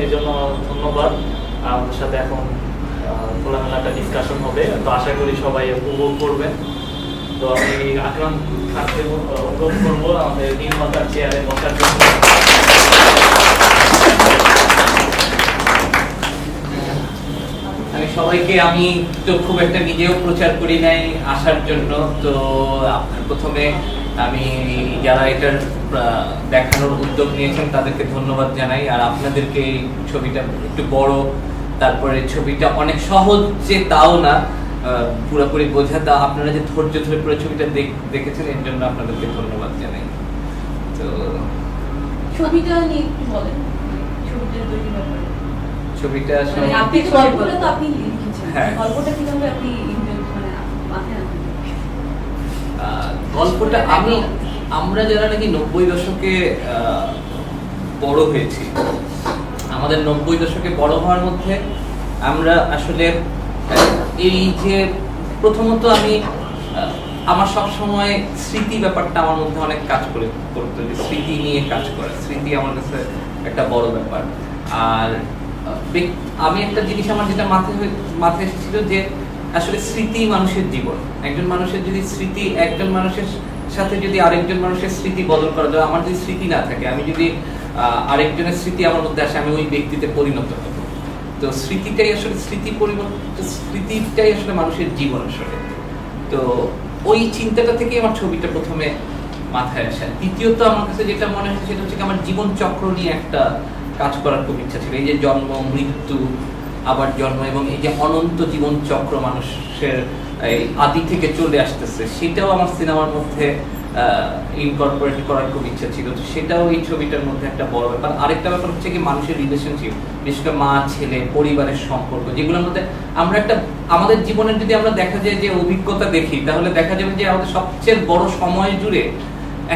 এই জন্য ধন্যবাদ। আমাদের সাথে এখন খোলামেলা একটা ডিসকাশন হবে, তো আশা করি সবাই উপভোগ করবেন। তো আমি আকরাম খানকে অনুরোধ করবো আমাদের নির্মাতার চেয়ারে বসার জন্য। আমি তো খুব একটা নিজেও প্রচার করি নাই আসার জন্য। তো প্রথমে আমি যারা এটার দেখানোর উদ্যোগ নিয়েছেন তাদেরকে ধন্যবাদ জানাই, আর আপনাদেরকে ছবিটা একটু বড়, তারপরে ছবিটা অনেক সহজ যে তাও না, পুরোপুরি বোঝাটা, আপনারা যে ধৈর্য ধরে পুরো ছবিটা দেখেছেন এর জন্য আপনাদেরকে ধন্যবাদ জানাই। তো ছবিটা নিয়ে একটু বলেন, ছবিটার তৈরি ব্যাপারে। ছবিটা আপনি গল্পটা তো আপনি লিখেছেন, হ্যাঁ। গল্পটা কিভাবে আপনি মানে মাথায় আনলেন? গল্পটা আমরা যারা নাকি 90 দশকে বড় হয়েছি, আমাদের 90 দশকে বড় হওয়ার মধ্যে আমরা আসলে এই যে প্রথমত আমার সবসময় স্মৃতি ব্যাপারটা আমার মধ্যে অনেক কাজ করতো, যে স্মৃতি নিয়ে কাজ করা, স্মৃতি আমার কাছে একটা বড় ব্যাপার। আর আমি একটা জিনিস আমার যেটা মাথায় এসেছিল যে আসলে স্মৃতি মানুষের জীবন। একজন মানুষের যদি স্মৃতি, একজন মানুষের সাথে যদি আরেকজন মানুষের স্মৃতি বদল করা যায়, আমার যদি স্মৃতি না থাকে, আমি যদি আরেকজনের স্মৃতি আমার মধ্যে আসে, আমি ওই ব্যক্তিতে পরিণত হব। তো স্মৃতিটাই আসলে মানুষের জীবন আসলে। তো ওই চিন্তাটা থেকে আমার ছবিটা প্রথমে মাথায় আসে। দ্বিতীয়ত আমার কাছে যেটা মনে হচ্ছে সেটা হচ্ছে আমার জীবন চক্র নিয়ে একটা কাজ করার খুব ইচ্ছা ছিল। এই যে জন্ম, মৃত্যু, আবার জন্ম, এবং এই যে অনন্ত জীবন চক্র মানুষের এই আদি থেকে চলে আসতেছে, সেটাও আমার সিনেমার মধ্যে ইনকর্পোরেট করার খুব ইচ্ছা ছিল। তো সেটাও এই ছবিটার মধ্যে একটা বড় ব্যাপার। আরেকটা ব্যাপার হচ্ছে কি মানুষের রিলেশনশিপ, বিশেষ করে মা ছেলে, পরিবারের সম্পর্ক, যেগুলোর মধ্যে আমরা আমাদের জীবনের যদি আমরা দেখা যায় যে অভিজ্ঞতা দেখি, তাহলে দেখা যাবে যে আমাদের সবচেয়ে বড় সময় জুড়ে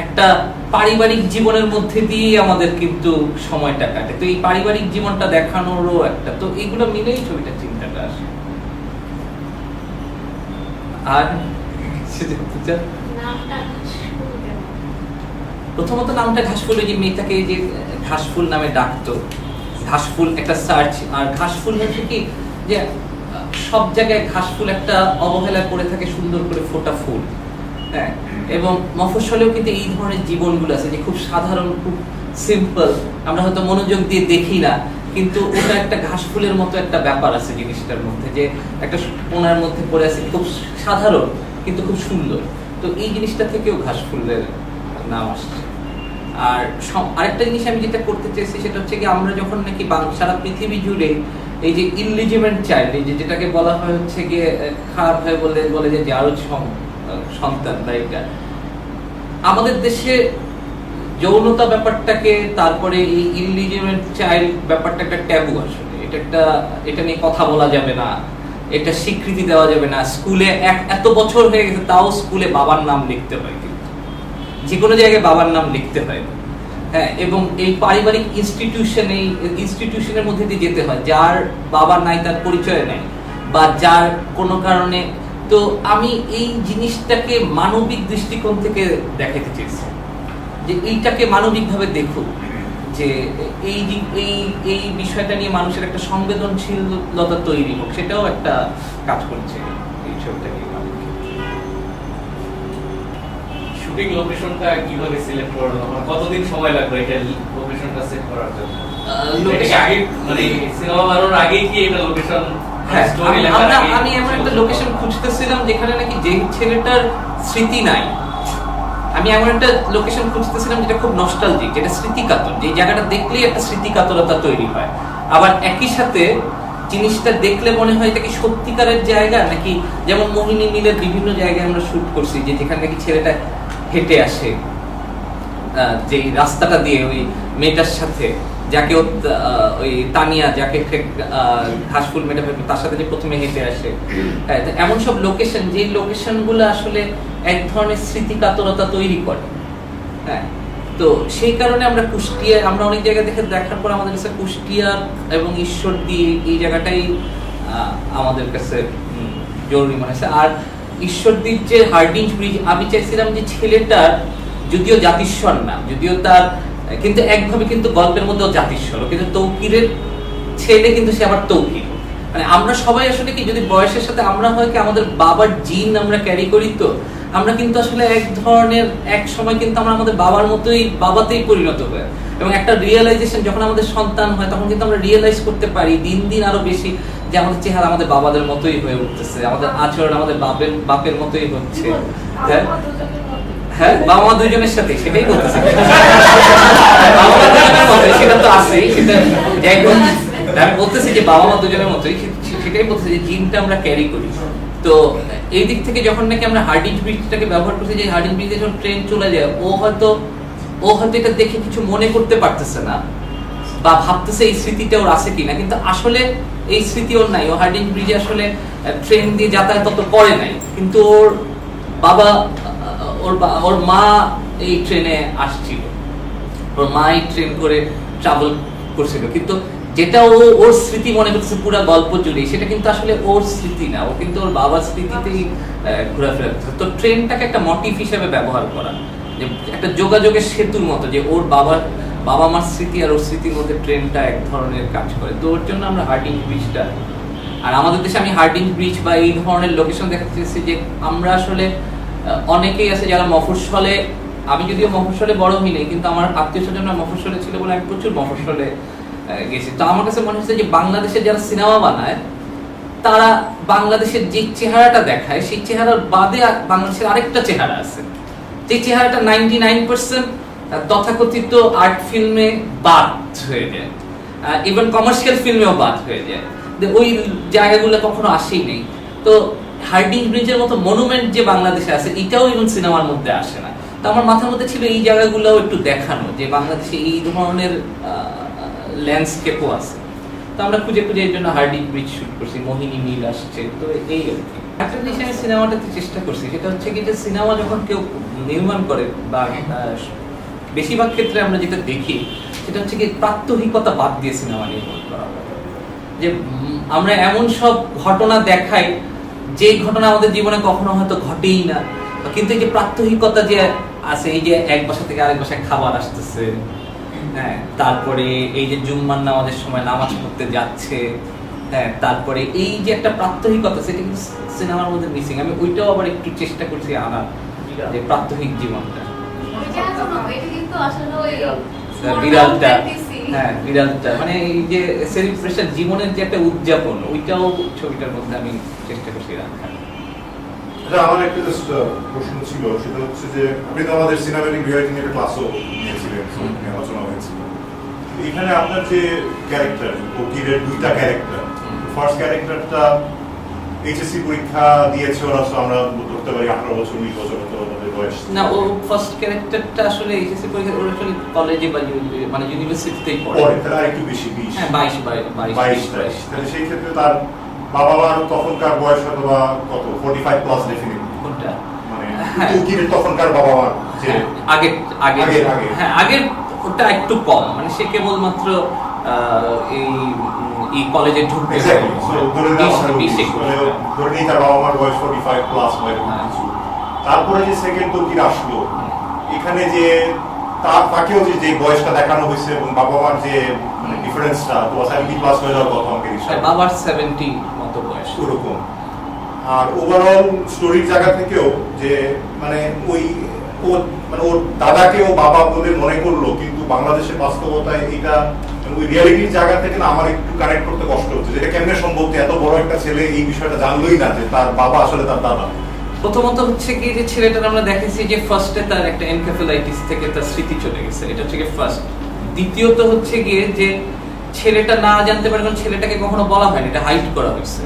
একটা পারিবারিক জীবনের মধ্যে দিয়ে আমাদের কিন্তু সময়টা কাটে। তো এই পারিবারিক জীবনটা দেখানোরও একটা, তো এইগুলো মিলেই ছবিটা চিন্তাটা আসে। আর প্রথমত নামটা ঘাসফুল, ওই যে মেয়েটাকে যে ঘাসফুল নামে ডাকতো, ঘাসফুল একটা সার্চ। আর ঘাসফুল হচ্ছে কি যে সব জায়গায় ঘাসফুল একটা অবহেলায় পড়ে থাকে, সুন্দর করে ফোটা ফুল। হ্যাঁ, এবং মফস্বলেও কিন্তু এই ধরনের জীবনগুলো আছে যে খুব সাধারণ, খুব সিম্পল, আমরা হয়তো মনোযোগ দিয়ে দেখি না, কিন্তু ওটা একটা ঘাসফুলের মতো একটা ব্যাপার আছে জিনিসটার মধ্যে, যে একটা কোণার মধ্যে পড়ে আছে, খুব সাধারণ কিন্তু খুব সুন্দর। তো এই জিনিসটা থেকেও ঘাসফুলের নাম আসছে। আর আরেকটা জিনিস আমি যেটা করতে চাইছি সেটা হচ্ছে কি আমরা যখন নাকি সারা পৃথিবী জুড়ে এই যে ইলিজিমেন্ট চাইল্ড, এই যেটাকে বলা হয় হচ্ছে গিয়ে খারাপ হয় বলে যে আরো সন্তান বা এটা, আমাদের দেশে যৌনতা ব্যাপারটাকে, তারপরে এই ইলিজিমেন্ট চাইল্ড ব্যাপারটা একটা ট্যাবু আসলে। এটা নিয়ে কথা বলা যাবে না, এটা স্বীকৃতি দেওয়া যাবে না। স্কুলে এত বছর হয়ে গেছে তাও স্কুলে বাবার নাম লিখতে হয়, কিন্তু যে কোনো জায়গায় বাবার নাম লিখতে হয়। হ্যাঁ, এবং এই পারিবারিক ইনস্টিটিউশনের মধ্যে দিয়ে যেতে হয়, যার বাবা নাই তার পরিচয় নেই, বা যার কোনো কারণে। তো আমি এই জিনিসটাকে মানবিক দৃষ্টিকোণ থেকে দেখাতে চেয়েছি, যে এইটাকে মানবিকভাবে দেখুক, যে এই বিষয়টা নিয়ে মানুষের একটা সংবেদনশীলতা তৈরি হোক, সেটাও একটা কাজ করছে এই ছবিটা নিয়ে। শুটিং লোকেশনটা কিভাবে সিলেক্ট করা হলো, কতদিন সময় লাগলো এটা লোকেশনটা সেট করার জন্য? আগে মানে সিনেমা বানানোর আগে কি এটা লোকেশন স্টোরি লেখার আগে আমি এমন একটা লোকেশন খুঁজতেছিলাম যেখানে নাকি যে ছেলেটার স্মৃতি নাই, আমি এমন একটা লোকেশন খুঁজতেছিলাম যেটা খুব নস্টালজিক, যেটা স্মৃতিকাতর, যে জায়গাটা দেখলেই একটা স্মৃতিকাতরতা তৈরি হয়। আবার একই সাথে জিনিসটা দেখলে মনে হয় এটা কি সত্যিকারের জায়গা নাকি, যেমন মোহিনী মিলের বিভিন্ন জায়গায় আমরা শুট করছি, যে যেখানে নাকি ছেলেটা হেঁটে আসে যে রাস্তাটা দিয়ে ওই মেয়েটার সাথে, যাকে ওই তানিয়া, যাকে ঘাসফুল মেয়েটা তার সাথে যে প্রথমে হেঁটে আসে। এমন সব লোকেশন, যে লোকেশনগুলো আসলে এক ধরনের স্মৃতিকাতরতা তৈরি করে। হ্যাঁ, তো সেই কারণে আমরা কুষ্টিয়া, আমরা অনেক জায়গায় দেখার পর আমাদের কাছে কুষ্টিয়া এবং ঈশ্বরদী এই জায়গাটাই আমাদের কাছে জরুরি মনে হয়েছে। আর ঈশ্বরদীর যে হার্ডিঞ্জ ব্রিজ, আমি চাইছিলাম যে ছেলেটার যদিও জাতিস্বর না, যদিও তার কিন্তু একভাবে কিন্তু গল্পের মধ্যেও জাতিস্বর, কিন্তু তৌকিরের ছেলে কিন্তু সে আবার তৌহিদ। মানে আমরা সবাই আসলে কি যদি বয়সের সাথে আমরা হয় কি আমাদের বাবার জিন আমরা ক্যারি করি, তো আমরা কিন্তু আসলে এক ধরনের এক সময় কিন্তু আমরা আমাদের বাবার মতোই বাবাতেই পরিণত হয়, এবং একটা রিয়েলাইজেশন যখন আমাদের সন্তান হয় তখন কিন্তু আমরা রিয়েলাইজ করতে পারি দিন দিন আরো বেশি যে আমাদের চেহারা আমাদের বাবাদের মতোই হয়ে উঠতেছে, আমাদের আচরণ আমাদের বাপের মতোই হচ্ছে। হ্যাঁ, বাবা মা দুজনের সাথে, সেটাই বলতেছি। বাবা মা দুজনের মতোই, সেটা তো আছেই, সেটা যাই হোক, আমি বলতেছি যে বাবা মা দুজনের মতোই, সেটাই বলতেছি যে জিনটা আমরা ক্যারি করি। তো এই দিক থেকে যখন নাকি আমরা হার্ডিঞ্জ ব্রিজটাকে ব্যবহার করছি, যে হার্ডিঞ্জ ব্রিজে যখন ট্রেন চলে যায়, ও হয়তো এটা দেখে কিছু মনে করতে পারতেছে না বা ভাবতেছে এই স্মৃতিটা ওর আছে কিনা, কিন্তু আসলে এই স্মৃতি ওর নাই। ও হার্ডিঞ্জ ব্রিজে আসলে ট্রেন দিয়ে যাতায়াত তত করে নাই, কিন্তু ওর বাবা ওর মা এই ট্রেনে আসছিল, ওর মা এই ট্রেন করে ট্রাভেল করছিল, কিন্তু যেটা ওর স্মৃতি মনে করতেছে পুরো গল্প জুড়ে, সেটা কিন্তু আসলে ওর স্মৃতি না, ও কিন্তু ওর বাবার স্মৃতিতেই ঘোরাফেরা করছে। তো ট্রেনটাকে একটা মোটিভ হিসেবে ব্যবহার করা, যে একটা যোগাযোগের সেতুর মতো, যে ওর বাবা মার স্মৃতি আর ওর স্মৃতির মধ্যে ট্রেনটা এক ধরনের কাজ করে। তো ওর জন্য আমরা হার্ডিঞ্জ ব্রিজটা, আর আমাদের দেশে আমি হার্ডিঞ্জ ব্রিজ বা এই ধরনের লোকেশন দেখাতে চেয়েছি যে আমরা আসলে অনেকেই আছে যারা মফস্বলে, আমি যদিও মফস্বলে বড় হই নাই, কিন্তু আমার আত্মীয় স্বজনরা মফস্বলে ছিল বলে আমি প্রচুর মফস্বলে গেছি। তো আমার কাছে মনে হচ্ছে যে বাংলাদেশে যারা সিনেমা বানায় তারা বাংলাদেশের যে চেহারাটা দেখায় সেই চেহারার বাদে বাংলাদেশের আরেকটা চেহারা আছে, যে চেহারাটা 99% তথাকথিত আর্ট ফিল্মে বাদ হয়ে যায়, ইভেন কমার্শিয়াল ফিল্মেও বাদ হয়ে যায়, ওই জায়গাগুলো কখনো আসেই নেই। তো হার্ডিঞ্জ ব্রিজের মতো মনুমেন্ট যে বাংলাদেশে আছে, এটাও ইভেন সিনেমার মধ্যে আসে না। তো আমার মাথার মধ্যে ছিল এই জায়গাগুলোও একটু দেখানো, যে বাংলাদেশে এই ধরনের ল্যান্ডস্কেপও আছে। তো আমরা খুঁজে এর জন্য হার্ডিঞ্জ ব্রিজ শুট করছি, মোহিনী মিল আসছে। তো এই আর কি একটা জিনিস আমি সিনেমাটাতে চেষ্টা করছি, সেটা হচ্ছে কি যে সিনেমা যখন কেউ নির্মাণ করে বা বেশিরভাগ ক্ষেত্রে আমরা যেটা দেখি সেটা হচ্ছে কি প্রাত্যহিকতা বাদ দিয়ে সিনেমা নির্মাণ করা হয়, যে আমরা এমন সব ঘটনা দেখাই যে ঘটনা আমাদের জীবনে কখনো হয়তো ঘটেই না, কিন্তু এই যে প্রাত্যহিকতা যে আছে, এই যে এক বাসা থেকে আরেক বাসায় খাবার আসতেছে, হ্যাঁ, তারপরে এই যে জুম্মার নামাজের সময় নামাজ পড়তে যাচ্ছে, হ্যাঁ, তারপরে এই যে একটা প্রাত্যহিকতা, সেটা কিন্তু সিনেমার মধ্যে মিসিং। আমি ওইটাও আবার একটু চেষ্টা করছি আনার, যে প্রাত্যহিক জীবনটা, বিড়ালটা, হ্যাঁ বিড়ালটা, মানে এই যে সেলিব্রেশন জীবনের যে একটা উদযাপন, ওইটাও ছবিটার মধ্যে আমি চেষ্টা করছি রাখার। আমার একটা জাস্ট প্রশ্ন ছিল, সেটা হচ্ছে যে আপনি তো আমাদের সিনেমাটিক রিরাইটিং এর ক্লাসও নিয়েছিলেন, আলোচনা হয়েছিল। এখানে আপনার যে ক্যারেক্টার, ফকিরের দুইটা ক্যারেক্টার, ফার্স্ট ক্যারেক্টারটা এইচএসসি পরীক্ষা দিয়েছে ওরা, আমরা ধরতে পারি 18 বছর 20 বছর ওদের বয়স না। ও ফার্স্ট ক্যারেক্টারটা আসলে এইচএসসি পরীক্ষা ওরা আসলে কলেজে বা মানে ইউনিভার্সিটিতেই পড়ে, তাহলে আরেকটু বেশি 20, হ্যাঁ 22। তাহলে সেই ক্ষেত্রে তার বাবা মার তখনকার বয়স হয়তো বা কত 45 প্লাস ডেফিনেটলি, কোনটা মানে ফকিরের তখনকার বাবা মার যে আগে হ্যাঁ আগের ওটা একটু কম, মানে সে কেবলমাত্র এই কলেজে ঢুকতে তার বাবা মার বয়স 45 প্লাস হয়। তারপরে যে সেকেন্ড তৌকির আসলো, এখানে যে তাকেও যে বয়সটা দেখানো হয়েছে এবং বাবা মার যে মানে ডিফারেন্সটা তো 70 প্লাস হয়ে যাওয়ার কথা আমাকে বাবার 70 মতো বয়স ওরকম। আর ওভারঅল স্টোরির জায়গা থেকেও যে মানে ওর দাদাকেও বাবা বলে মনে করলো, কিন্তু বাংলাদেশের বাস্তবতায় এটা ওই রিয়ালিটির জায়গা থেকে না আমার একটু কানেক্ট করতে কষ্ট হচ্ছে, যেটা কেমনে সম্ভব যে এত বড় একটা ছেলে এই বিষয়টা জানলোই না যে তার বাবা আসলে তার দাদা। প্রথমত হচ্ছে কি যে ছেলেটার আমরা দেখেছি যে ফার্স্টে তার একটা এনকেফেলাইটিস থেকে তার স্মৃতি চলে গেছে, এটা হচ্ছে কি ফার্স্ট। দ্বিতীয়ত হচ্ছে গিয়ে যে ছেলেটা না জানতে পারে, কারণ ছেলেটাকে কখনো বলা হয়নি, এটা হাইড করা হয়েছে।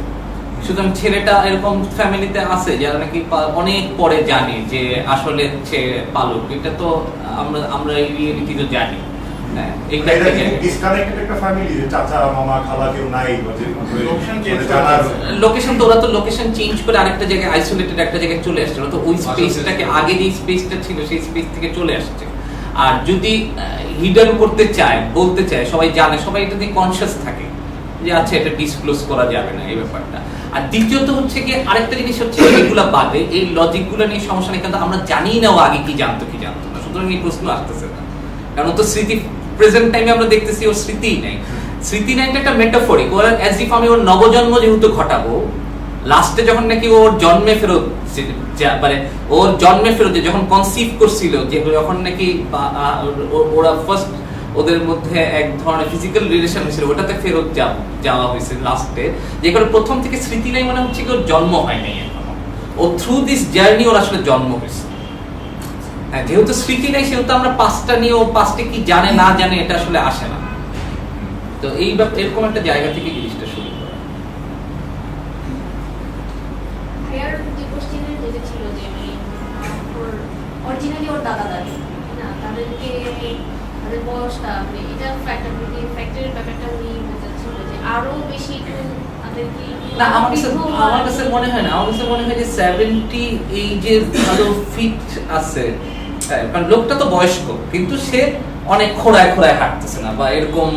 সুতরাং ছেলেটা এরকম ফ্যামিলিতে আছে যারা নাকি অনেক পরে জানে যে আসলে সে পালক, এটা তো আমরা এই রিয়েলিটিতে জানি। লোকেশন তো ওরা তো লোকেশন চেঞ্জ করে আরেকটা জায়গায় আইসোলেটেড একটা জায়গায় চলে আসছে, তো ওই স্পেসটাকে আগে যে স্পেসটা ছিল সেই স্পেস থেকে চলে আসছে। আর যদি হিডেন করতে চায়, বলতে চায়, সবাই জানে, সবাই এটা দিয়ে কনসিয়াস থাকে যে আচ্ছা এটা ডিসক্লোজ করা যাবে না এই ব্যাপারটা। আর দ্বিতীয়ত হচ্ছে কি আরেকটা জিনিস হচ্ছে এগুলা বাদে এই লজিকগুলো নিয়ে সমস্যা নেই, কিন্তু আমরা জানি না ও আগে কি জানতো না, সুতরাং এই প্রশ্ন আসতেছে না, কারণ তো স্মৃতি প্রেজেন্ট টাইমে আমরা দেখতেছি ওর স্মৃতিই নেই। স্মৃতি নাইটা একটা মেটাফরিক, ওর অ্যাজ ইফ আমি ওর নবজন্ম যেহেতু ঘটাবো, লাস্টে যখন নাকি ওর জন্মে ফেরত মানে ওর জন্মে ফেরত যখন কনসিভ করছিল, যে যখন নাকি ওরা ফার্স্ট ওদের মধ্যে এক ধরনের ফিজিক্যাল রিলেশন হয়েছিল, ওটাতে ফেরত যাওয়া হয়েছে লাস্টে, যে কারণে প্রথম থেকে স্মৃতি নাই মানে হচ্ছে কি ওর জন্ম হয় নাই এখনো, ও থ্রু দিস জার্নি ওর আসলে জন্ম হয়েছে। হ্যাঁ, যেহেতু স্মৃতি নাই সেহেতু আমরা পাস্টটা নিয়ে ও পাস্টে কি জানে না জানে এটা আসলে আসে না। তো এই এরকম একটা জায়গা থেকে জিনিসটা শুরু করা। ভাইয়ার যে কোশ্চেনের যেটা ছিল যে ওর অরিজিনালি ওর দাদা দাদি না তাদেরকে তাদের বয়সটা মানে এটা ফ্যাক্টরের ব্যাপারটা উনি বোঝাচ্ছিল যে আরো বেশি একটু তাদেরকে না, আমার কাছে মনে হয় না, আমার কাছে মনে হয় যে 70 এই যে ভালো ফিট আছে, কারণ লোকটা তো বয়স্ক কিন্তু সে অনেক খোড়ায় খোড়ায় হাঁটতেছে না বা এরকম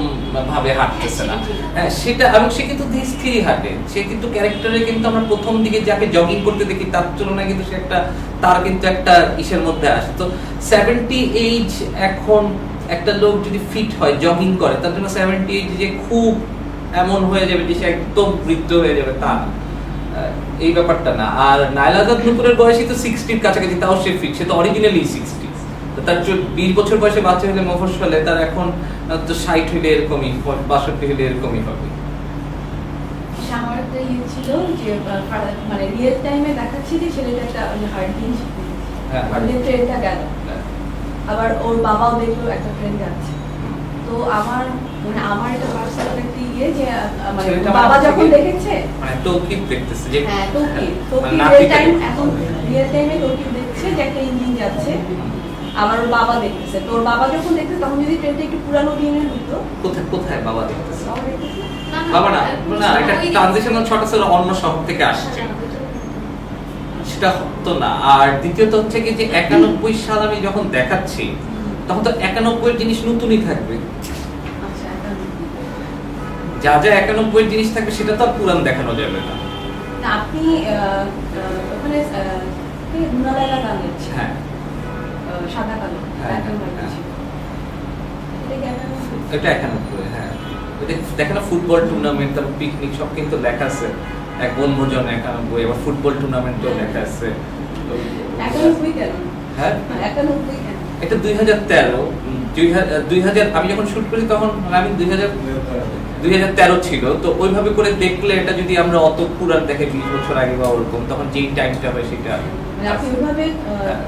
ভাবে হাঁটতেছে না। হ্যাঁ, সেটা এবং সে কিন্তু ধীরে স্থির হাঁটে, সে কিন্তু ক্যারেক্টারে কিন্তু আমরা প্রথম দিকে যাকে জগিং করতে দেখি তার তুলনায় কিন্তু সে তার কিন্তু একটা ইসের মধ্যে আসে। তো 70 এইজ এখন একটা লোক যদি ফিট হয় জগিং করে তার জন্য 70 এইজ যে খুব এমন হয়ে যাবে যে সে একদম বৃদ্ধ হয়ে যাবে তা এই ব্যাপারটা না। আর নাইলা আজাদ নূপুরের বয়সই তো 60 কাছাকাছি, তাও সে ফিট, সে তো অরিজিনালি 60। তার 20 বছর বয়সে বাচ্চা হলে মফস্বলে, তার এখন তো 60 হইলে এরকমই, 62 হইলে এরকমই হবে। আমার একটা ইয়ে ছিল যে মানে রিয়েল টাইমে দেখাচ্ছি যে ছেলেটা একটা হার্ট ডিঞ্জ, হ্যাঁ, ট্রেনটা গেল, আবার ওর বাবাও দেখলো একটা ট্রেন যাচ্ছে। তো আমার এটা পার্সোনাল একটা ইয়ে যে মানে বাবা যখন দেখেছে মানে তৌকিব দেখতেছে যে হ্যাঁ তৌকিব মানে রিয়েল টাইম, এখন রিয়েল টাইমে তৌকিব দেখছে যে একটা ইঞ্জিন যাচ্ছে, আবার ওর বাবা দেখতেছে। তো ওর বাবা যখন দেখতেছে তখন যদি ট্রেনটা একটু পুরানো দিনের হতো, কোথায় বাবা দেখতেছে? বাবা দেখতেছে বাবা না, এটা ট্রানজিশনাল শট আছে, অন্য শহর থেকে আসছে, সেটা হতো না। আর দ্বিতীয়ত হচ্ছে কি যে 91 সাল আমি যখন দেখাচ্ছি তখন তো 91 জিনিস নতুনই থাকবে, আচ্ছা যা 91 জিনিস থাকবে সেটা তো আর পুরান দেখানো যাবে না। না আপনি ওখানে মুনালাইলা গান গাচ্ছে, হ্যাঁ, সাদা কালো হ্যাঁ, একদম হ্যাঁ। ছিল এটা কি এটা 91, হ্যাঁ। ওই দেখেন না ফুটবল টুর্নামেন্ট, তারপর পিকনিক সব কিন্তু লেখা আছে, এক বনভোজন 91, এবার ফুটবল টুর্নামেন্টও লেখা আছে। 91 কেন? হ্যাঁ, 91 কেন? এটা 2013 আমি যখন শুট করি তখন আমি 2013 ছিল। তো ওইভাবে করে দেখলে এটা যদি আমরা অত পুরান দেখে 20 বছর আগে বা ওরকম, তখন যেই টাইমটা হয় সেটা মানে আপনি ওইভাবে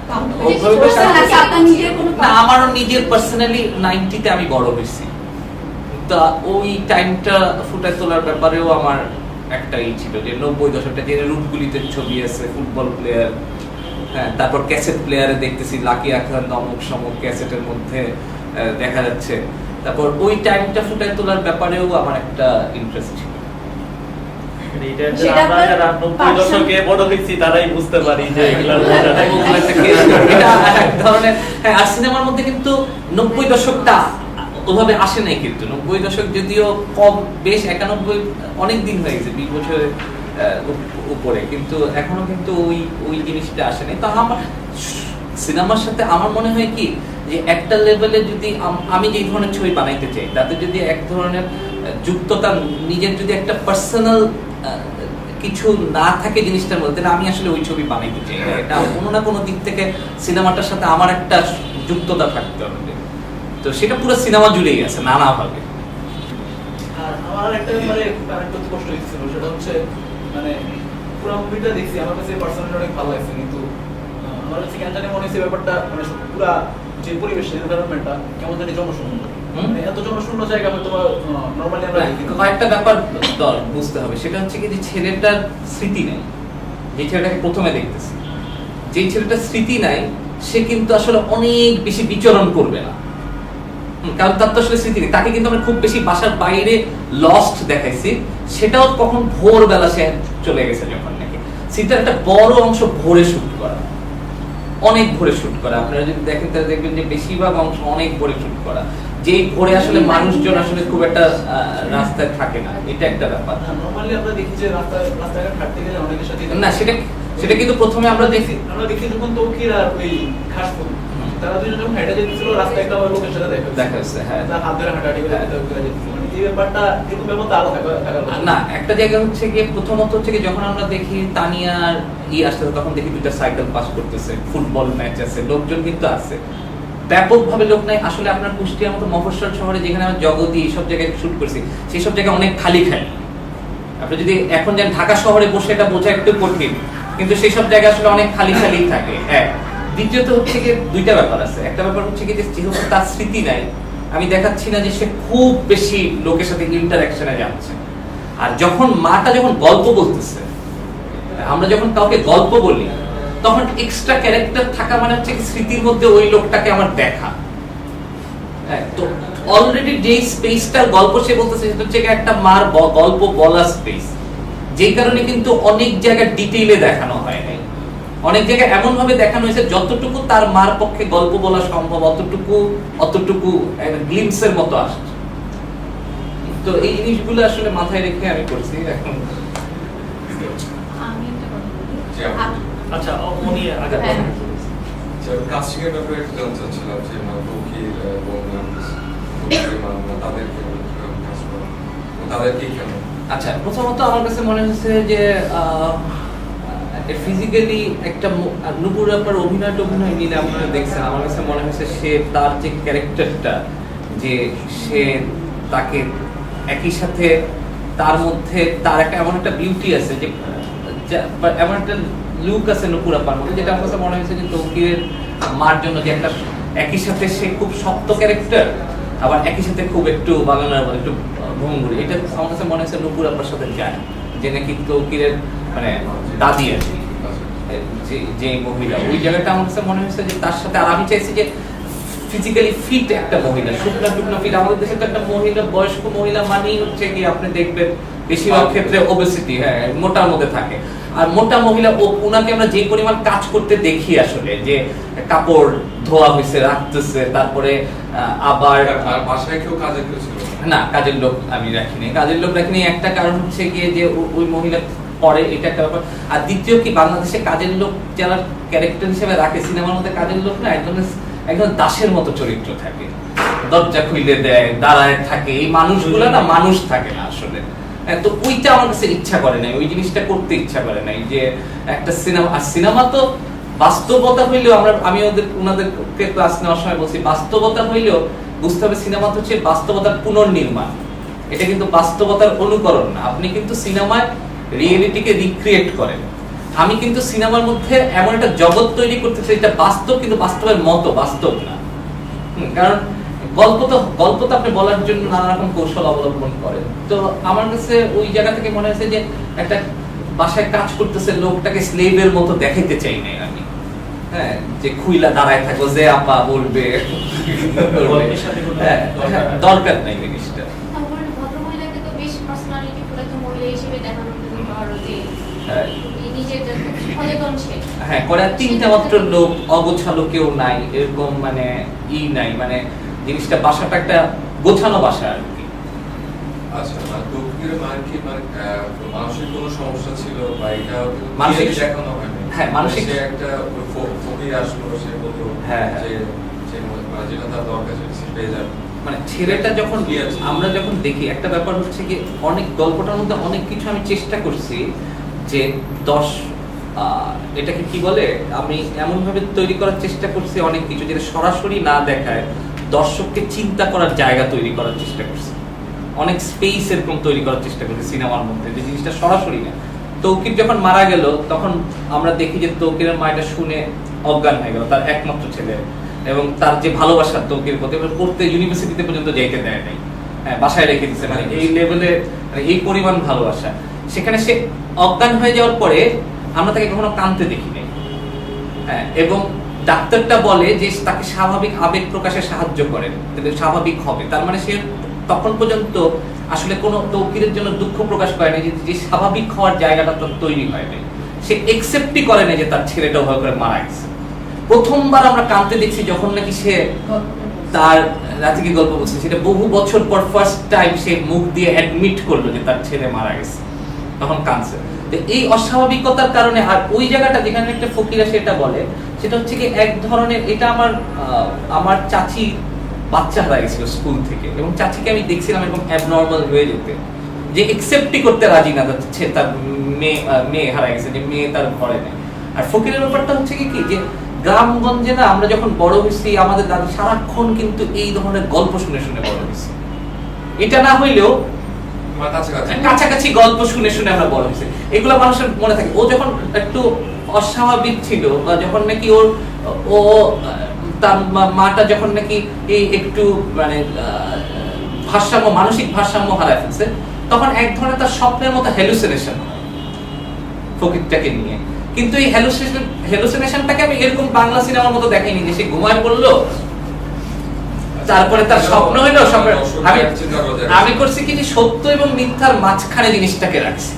কাউন্ট ওইভাবে করছেন নাকি আপনার নিজের কোনো না, আমারও নিজের পার্সোনালি 90-তে আমি বড় হয়েছি, তা ওই টাইমটা ফুটায় তোলার ব্যাপারেও আমার একটা ছিল যে 90 দশকটা যে রুটগুলিতে ছবি আছে, ফুটবল প্লেয়ার, হ্যাঁ, তারপর ক্যাসেট প্লেয়ারে দেখতেছি লাকি আখান অমুক সমুক ক্যাসেটের মধ্যে দেখা যাচ্ছে, তারপর ওই টাইমটা ফুটায় তোলার ব্যাপারেও আমার একটা ইন্টারেস্ট ছিল। আমরা যারা 90 দশকে বড় হয়েছি তারাই বুঝতে পারি যে এগুলার এটা এক ধরনের, হ্যাঁ। আর সিনেমার মধ্যে কিন্তু 90 দশকটা ওভাবে আসে নাই, কিন্তু 90 দশক যদিও কম বেশ 91 অনেক দিন হয়ে গেছে, 20 বছরের উপরে, কিন্তু এখনো কিন্তু ওই জিনিসটা আসে নাই। তো আমার সিনেমার সাথে আমার মনে হয় কি যে একটা লেভেলে যদি আমি যে ধরনের ছবি বানাইতে চাই তাতে যদি এক ধরনের যুক্ততা, নিজের যদি একটা পার্সোনাল কিছু না থাকে জিনিসটার মধ্যে, তাহলে আমি আসলে ওই ছবি বানাইতে চাই না। এটা কোনো না কোনো দিক থেকে সিনেমাটার সাথে আমার একটা যুক্ততা থাকতে হবে, তো সেটা পুরো সিনেমা জুড়েই আছে নানাভাবে। আর আমার একটা ব্যাপারে আরেকটা কষ্ট হয়েছিল, সেটা হচ্ছে মানে পুরো মুভিটা দেখছি, আমার কাছে পার্সোনালি অনেক ভালো লাগছে, কিন্তু আমার কাছে কেন জানি মনে হচ্ছে ব্যাপারটা মানে পুরো যে পরিবেশ এনভায়রনমেন্টটা কেমন জানি জনশূন্য, মানে এত জনশূন্য জায়গা হয়তো নরমালি আমরা দেখি না। কয়েকটা ব্যাপার বুঝতে হবে, সেটা হচ্ছে কি যে ছেলেটার স্মৃতি নেই, যে ছেলেটাকে প্রথমে দেখতেছি, যে ছেলেটার স্মৃতি নাই সে কিন্তু আসলে অনেক বেশি বিচরণ করবে না, কারণ তার তো আসলে স্মৃতি নেই। তাকে কিন্তু আমরা খুব বেশি বাসার বাইরে লস্ট দেখাইছি, সেটাও কখন ভোরবেলা সে চলে গেছে যখন নাকি সিটার একটা বড় অংশ ভোরে শুট করা, অনেক ভোরে শুট করা। আপনারা যদি দেখেন তাহলে দেখবেন যে বেশিরভাগ অংশ অনেক ভোরে শুট করা, যেই ভোরে আসলে মানুষজন আসলে খুব একটা রাস্তায় থাকে না, এটা একটা ব্যাপার। নরমালি আমরা দেখি যে রাস্তাঘাট হাঁটতে গেলে অনেকের সাথে না, সেটা কিন্তু প্রথমে আমরা দেখি যখন তৌকির আর ওই ঘাসফুল তারা দুজন যখন হেঁটে যেতেছিল রাস্তায় একটা লোকের সাথে দেখা যাচ্ছে, হ্যাঁ, তার হাত ধরে হাঁটাহাঁটি করে যেতেছিল, মানে এই ব্যাপারটা কিন্তু ব্যাপারটা আলাদা না, একটা জায়গা হচ্ছে গিয়ে প্রথমত হচ্ছে কি যখন আমরা দেখি তানিয়ার আসছে তখন দেখি দুইটা সাইকেল পাস করতেছে, ফুটবল ম্যাচ আছে, লোকজন কিন্তু আছে, ব্যাপকভাবে লোক নাই। আসলে আপনার কুষ্টিয়ার মতো মফস্বল শহরে যেখানে আমরা জগতি এইসব জায়গায় শুট করছি সেই সব জায়গায় অনেক খালি খালি। আপনি যদি এখন যান ঢাকা শহরে বসে এটা বোঝা একটু কঠিন, কিন্তু সেই সব জায়গায় আসলে অনেক খালি খালি থাকে। এক দ্বিতীয়ত হচ্ছে কি দুইটা ব্যাপার আছে। একটা ব্যাপার হচ্ছে কি যে যেহেতু তার স্মৃতি নাই, আমি দেখাচ্ছি না যে সে খুব বেশি লোকের সাথে ইন্টারঅ্যাকশনে যাচ্ছে। আর যখন মাটা যখন গল্প বলতেছে, আমরা যখন কাউকে গল্প বলি তখন এক্সট্রা ক্যারেক্টার থাকা মানে হচ্ছে স্মৃতির মধ্যে ওই লোকটাকে আমার দেখা। তো অলরেডি যে স্পেসটার গল্প সে বলতেছে সেটা হচ্ছে একটা মার গল্প বলার স্পেস, যেই কারণে কিন্তু অনেক জায়গায় ডিটেইলে দেখানো হয় নাই। অনেক জায়গায় এমন ভাবে দেখানো হয়েছে যতটুকু তার মার পক্ষে গল্প বলা সম্ভব অতটুকু গ্লিমসের মতো আসছে। তো এই জিনিসগুলো আসলে মাথায় রেখে আমি করছি। এখন আমি একটা কথা বলি। আচ্ছা উনি আগে হ্যাঁ। কাস্টিং এর ব্যাপারে একটু জানতে চাচ্ছিলাম যে তৌকির এবং তাদেরকে কেন? আচ্ছা, প্রথমত আমার কাছে মনে হচ্ছে যে ফিজিক্যালি একটা নুপুর ব্যাপার অভিনয় নিলে আপনারা দেখছেন, আমার কাছে মনে হচ্ছে সে তার যে ক্যারেক্টারটা, যে সে তাকে একই সাথে তার মধ্যে তার একটা এমন একটা বিউটি আছে যে এমন একটা লুক আছে নুপুর আপার মধ্যে, যেটা আমার কাছে মনে হয়েছে যে তৌকিরের মার জন্য যে একটা একই সাথে সে খুব শক্ত ক্যারেক্টার, আবার একই সাথে খুব একটু বাগানের একটু ভঙ্গুরি, এটা আমার কাছে মনে হচ্ছে নুপুর আপার সাথে যায়। যে নাকি তৌকিরের মানে দাদি আর কি, যে মহিলা, ওই জায়গাটা আমার কাছে মনে হচ্ছে যে তার সাথে। আর আমি চাইছি যে ফিজিক্যালি ফিট একটা মহিলা, শুকনো টুকনো ফিট। আমাদের দেশে তো একটা মহিলা, বয়স্ক মহিলা মানেই হচ্ছে কি আপনি দেখবেন বেশিরভাগ ক্ষেত্রে ওবেসিটি, হ্যাঁ মোটার মধ্যে থাকে। আর মোটা মহিলা ওনাকে আমরা যে পরিমাণ কাজ করতে দেখি আসলে, যে কাপড় ধোয়া হয়েছে রাখতেছে, তারপরে আবার বাসায় কেউ কাজের কেউ ছিল না, কাজের লোক আমি রাখিনি। একটা কারণ হচ্ছে গিয়ে যে ওই মহিলা পরে, এটা একটা ব্যাপার। আর দ্বিতীয় কি, বাংলাদেশে কাজের লোক যারা ক্যারেক্টার হিসেবে রাখে সিনেমার মধ্যে, কাজের লোক না একদম দাসের মতো চরিত্র থাকে, দরজা খুলে দেয়, দাঁড়ায় থাকে, এই মানুষগুলো না মানুষ থাকে না আসলে। তো ওইটা আমার কাছে ইচ্ছা করে নাই, ওই জিনিসটা করতে ইচ্ছা করে নাই যে একটা সিনেমা। আর সিনেমা তো বাস্তবতা হইলেও আমি ওনাদেরকে ক্লাস নেওয়ার সময় বলছি, বাস্তবতা হইলেও বুঝতে হবে সিনেমা তো হচ্ছে বাস্তবতার পুনর্নির্মাণ, এটা কিন্তু বাস্তবতার অনুকরণ না। আপনি কিন্তু সিনেমায় রিয়েলিটিকে রিক্রিয়েট করেন। আমি কিন্তু সিনেমার মধ্যে এমন একটা জগৎ তৈরি করতে চাই এটা বাস্তব, কিন্তু বাস্তবের মতো বাস্তব না। কারণ গল্প তো আপনি বলার জন্য নানা রকম কৌশল অবলম্বন করেন। তো আমার কাছে ওই জায়গা থেকে মনে হয়েছে যে একটা বাসায় কাজ করতেছে লোকটাকে স্লেভের মতো দেখাইতে চাই নাই আমি। হ্যাঁ, যে খুইলা দাঁড়ায় থাকো, যে আপা বলবে, দরকার নাই জিনিসটা। আমার ভদ্রমহিলাকে তো বেশ পার্সোনালিটি ফুল একটা মহিলা হিসেবে দেখানো যে নিজের সচেতন সে। হ্যাঁ, করে তিনটা মাত্র লোক, অগোছালো কেউ নাই, এরকম মানে নাই, মানে জিনিসটা বাসাটা একটা গোছানো বাসা আর কি। আচ্ছা, তৌকিরের মার কি মানসিক কোনো সমস্যা ছিল বা এটা মানসিক দেখানো হয়নি? হ্যাঁ, মানসিক একটা ফকির আসলো, সে বলতো যেটা তার দরকার সে পেয়ে যাবে। মানে ছেলেটা যখন আমরা যখন দেখি, একটা ব্যাপার হচ্ছে কি অনেক গল্পটার মধ্যে অনেক কিছু আমি চেষ্টা করছি যে এটাকে কি বলে, আমি এমন ভাবে তৈরি করার চেষ্টা করছি অনেক কিছু যেটা সরাসরি না দেখায়, দর্শককে চিন্তা করার জায়গা তৈরি করার চেষ্টা করছি, অনেক স্পেস এরকম তৈরি করার চেষ্টা করছি সিনেমার মধ্যে, যে জিনিসটা সরাসরি না। তৌকির যখন মারা গেল তখন আমরা দেখি যে তৌকিরের মায়েরা শুনে অজ্ঞান হয়ে গেল, তার একমাত্র ছেলে, এবং তার যে ভালোবাসা তৌকির প্রতি, পড়তে ইউনিভার্সিটিতে পর্যন্ত যেতে দেয় নাই, হ্যাঁ বাসায় রেখে দিচ্ছে, মানে এই লেভেলে এই পরিমাণ ভালোবাসা। সেখানে সে অজ্ঞান হয়ে যাওয়ার পরে আমরা তাকে কখনো কাঁদতে দেখি নাই। হ্যাঁ, এবং ডাক্তারটা বলে যে তাকে স্বাভাবিক আবেগ প্রকাশে সাহায্য করে, স্বাভাবিক হবে। তার মানে সে তখন পর্যন্ত আসলে কোনো তৌকিরের জন্য দুঃখ প্রকাশ করে না, যে স্বাভাবিক হওয়ার জায়গাটা তো তৈরি হয় নাই। সে একসেপ্টই করে না যে তার ছেলেটা ভয় করে মারা গেছে। প্রথমবার আমরা কাঁদতে দেখছি যখন নাকি সে তার রাতিকে গল্প বলছে, সেটা বহু বছর পর ফার্স্ট টাইম সে মুখ দিয়ে অ্যাডমিট করলো যে তার ছেলে মারা গেছে, তখন কাঁদছে। এই অস্বাভাবিকতার কারণে, আর ওই জায়গাটা যেখানে একটা ফকিরা সেটা বলে, সেটা হচ্ছে কি এক ধরনের, এটা আমার চাচি বাচ্চা হারা গেছিল স্কুল থেকে, এবং চাচিকে আমি দেখছিলাম এরকম অ্যাবনর্মাল হয়ে যেতে, যে একসেপ্টই করতে রাজি না যাচ্ছে তার মেয়ে হারা গেছে, যে মেয়ে তার ঘরে নেই। আর ফকিরের ব্যাপারটা হচ্ছে কি যে গ্রামগঞ্জে না আমরা যখন বড় হয়েছি, আমাদের দাদু সারাক্ষণ কিন্তু এই ধরনের গল্প শুনে শুনে বড় হয়েছি। এটা না হইলেও কাছাকাছি গল্প শুনে শুনে আমরা বড় হয়েছি, এগুলো মানুষের মনে থাকে। ও যখন একটু অস্বাভাবিক ছিল, বা যখন নাকি ও তার মাটা যখন নাকি এই একটু মানে ভারসাম্য, মানসিক ভারসাম্য হারায় ফেলছে, তখন এক ধরনের তার স্বপ্নের মতো হ্যালুসিনেশন ফকিরটাকে নিয়ে। কিন্তু এই হ্যালুসিনেশনটাকে আমি এরকম বাংলা সিনেমার মতো দেখাইনি যে সে ঘুমায় পড়লো, তারপরে তার স্বপ্ন হইলো। আমি করছি কি যে সত্য এবং মিথ্যার মাঝখানে জিনিসটাকে রাখছি,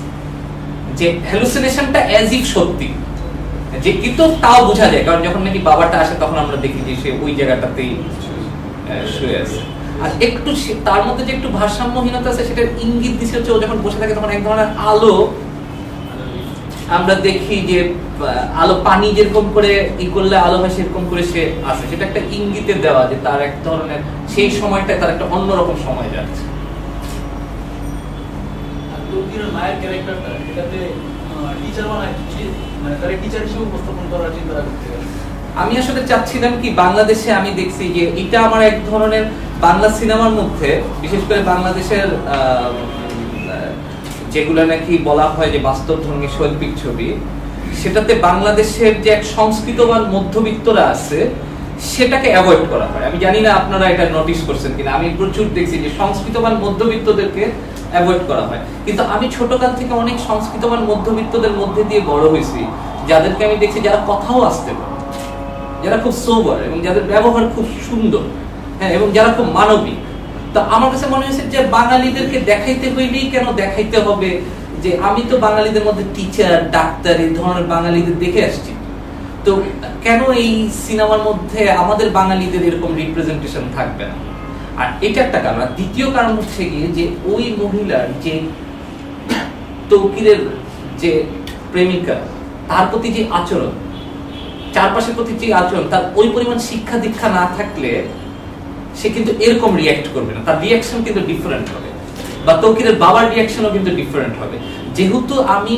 যে হ্যালুসিনেশনটা অ্যাজ ইফ সত্যি, যে কিন্তু তাও বোঝা যায়, কারণ যখন নাকি বাবাটা আসে তখন আমরা দেখি যে সে ওই জায়গাটাতেই শুয়ে আছে। আর একটু তার মধ্যে যে একটু ভারসাম্যহীনতা আছে সেটার ইঙ্গিত দিচ্ছে হচ্ছে ও যখন বসে থাকে তখন এক ধরনের আলো আমরা দেখি, যে আলো পানি যেরকম করে ই করলে আলো হয় সেরকম করে সে আছে, সেটা একটা ইঙ্গিতে দেওয়া যে তার এক ধরনের সেই সময়টা তার একটা অন্যরকম সময় যাচ্ছে। তৌকিরের মায়ের ক্যারেক্টারটা এটাতে টিচার বানায়, মানে তার টিচার হিসেবে উপস্থাপন করার চিন্তা করতে গেছে। আমি আসলে চাচ্ছিলাম কি, বাংলাদেশে আমি দেখছি যে এটা আমার এক ধরনের বাংলা সিনেমার মধ্যে, বিশেষ করে বাংলাদেশের যেগুলো নাকি বলা হয় যে বাস্তবধর্মী শৈল্পিক ছবি, সেটাতে বাংলাদেশের যে এক সংস্কৃতবান মধ্যবিত্তরা আছে সেটাকে অ্যাভয়েড করা হয়। আমি জানি না আপনারা এটা নোটিস করছেন কিনা, আমি প্রচুর দেখছি যে সংস্কৃতবান মধ্যবিত্তদেরকে অ্যাভয়েড করা হয়। কিন্তু আমি ছোটকাল থেকে অনেক সংস্কৃতবান মধ্যবিত্তদের মধ্যে দিয়ে বড় হয়েছি, যাদেরকে আমি দেখছি যারা কথাও আসতে পারে, যারা খুব সোবার এবং যাদের ব্যবহার খুব সুন্দর, হ্যাঁ, এবং যারা খুব মানবিক। তো আমার কাছে মনে হয়েছে যে বাঙালিদেরকে দেখাইতে হইলেই কেন দেখাইতে হবে যে আমি তো বাঙালিদের মধ্যে টিচার, ডাক্তার, এই ধরনের বাঙালিদের দেখে আসছি, তো কেন এই সিনেমার মধ্যে আমাদের বাঙালিদের এরকম রিপ্রেজেন্টেশন থাকবে না? আর এটা একটা কারণ। আর দ্বিতীয় কারণ হচ্ছে গিয়ে যে ওই মহিলার যে তৌকিরের যে প্রেমিকা, তার প্রতি যে আচরণ, চারপাশের প্রতি যে আচরণ, তার ওই পরিমাণ শিক্ষা দীক্ষা না থাকলে সে কিন্তু এরকম রিয়্যাক্ট করবে না, তার রিয়াকশন কিন্তু ডিফারেন্ট হবে, বা তৌকিরের বাবার রিয়াকশনও কিন্তু ডিফারেন্ট হবে। যেহেতু আমি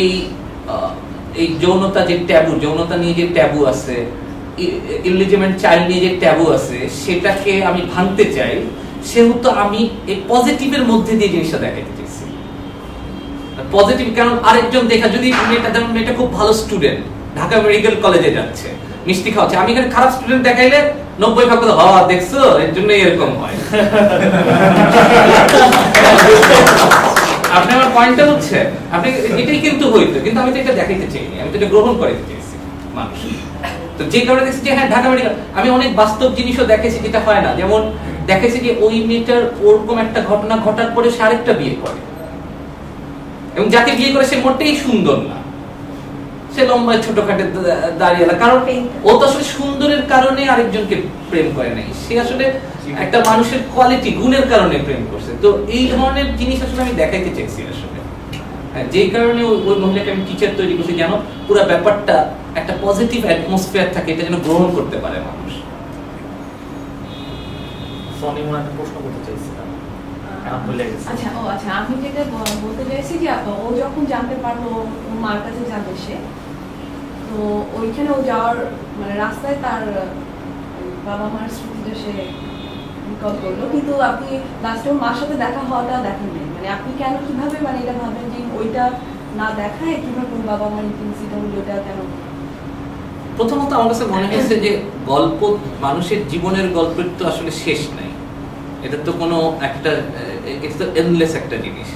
এই যৌনতা যে ট্যাবু, যৌনতা নিয়ে যে ট্যাবু আছে, ইলিজিমেন্ট চাইল্ড নিয়ে যে ট্যাবু আছে, সেটাকে আমি ভাঙতে চাই, সেহেতু আমি এই পজিটিভের মধ্যে দিয়ে জিনিসটা দেখাইতে চাইছি। পজিটিভ কারণ আরেকজন দেখা, যদি মেয়েটা খুব ভালো স্টুডেন্ট, ঢাকা মেডিকেল কলেজে যাচ্ছে, মিষ্টি খাওয়াচ্ছে, আমি এখানে খারাপ স্টুডেন্ট দেখাইলে 90% হওয়া দেখছো, এর জন্য এরকম হয়। আপনি আমার পয়েন্টটা হচ্ছে, আপনি এটাই কিন্তু হইতো, কিন্তু আমি তো এটা দেখাইতে চাইনি, আমি তো এটা গ্রহণ করতে চাইছি মানুষ। তো যে কারণে দেখছি যে হ্যাঁ ঢাকা মেডিকেল, আমি অনেক বাস্তব জিনিসও দেখেছি যেটা হয় না, যেমন দেখেছি যে ওই মেয়েটার ওরকম একটা ঘটনা ঘটার পরে সে আরেকটা বিয়ে করে, এবং যাকে বিয়ে করে সে মোটেই সুন্দর না, সে লম্বা ছোটখাটো দাঁড়িয়ে, কারণ ও তো আসলে সুন্দরের কারণে আরেকজনকে প্রেম করে নাই, সে আসলে একটা মানুষের কোয়ালিটি, গুণের কারণে প্রেম করছে। তো এই ধরনের জিনিস আসলে আমি দেখাইতে চাইছি আসলে, যেই কারণে ওই মহিলাকে আমি টিচার তৈরি করছি, যেন পুরো ব্যাপারটা একটা পজিটিভ অ্যাটমসফিয়ার থাকে, এটা যেন গ্রহণ করতে পারে মানুষ। সনি মনে একটা প্রশ্ন করতে চাইছিলাম, আচ্ছা, আমি যেটা বলতে চাইছি যে ও যখন জানতে পারলো ও মার কাছে যাবে সে, তো ওইখানে ও যাওয়ার মানে রাস্তায় তার বাবা মার স্মৃতিটা সে রিকল করলো, কিন্তু আপনি লাস্টে ওর মার সাথে দেখা হওয়াটা দেখেন নাই, মানে আপনি কেন কিভাবে মানে এটা ভাবেন যে ওইটা না দেখায় কিভাবে ওর বাবা মার ইন্টেন্সিটা হলো, ওটা কেন? প্রথমত আমার কাছে মনে হয়েছে যে গল্প, মানুষের জীবনের গল্পের তো আসলে শেষ নাই, এটা তো কোনো একটা, এটা তো এন্ডলেস একটা জিনিস।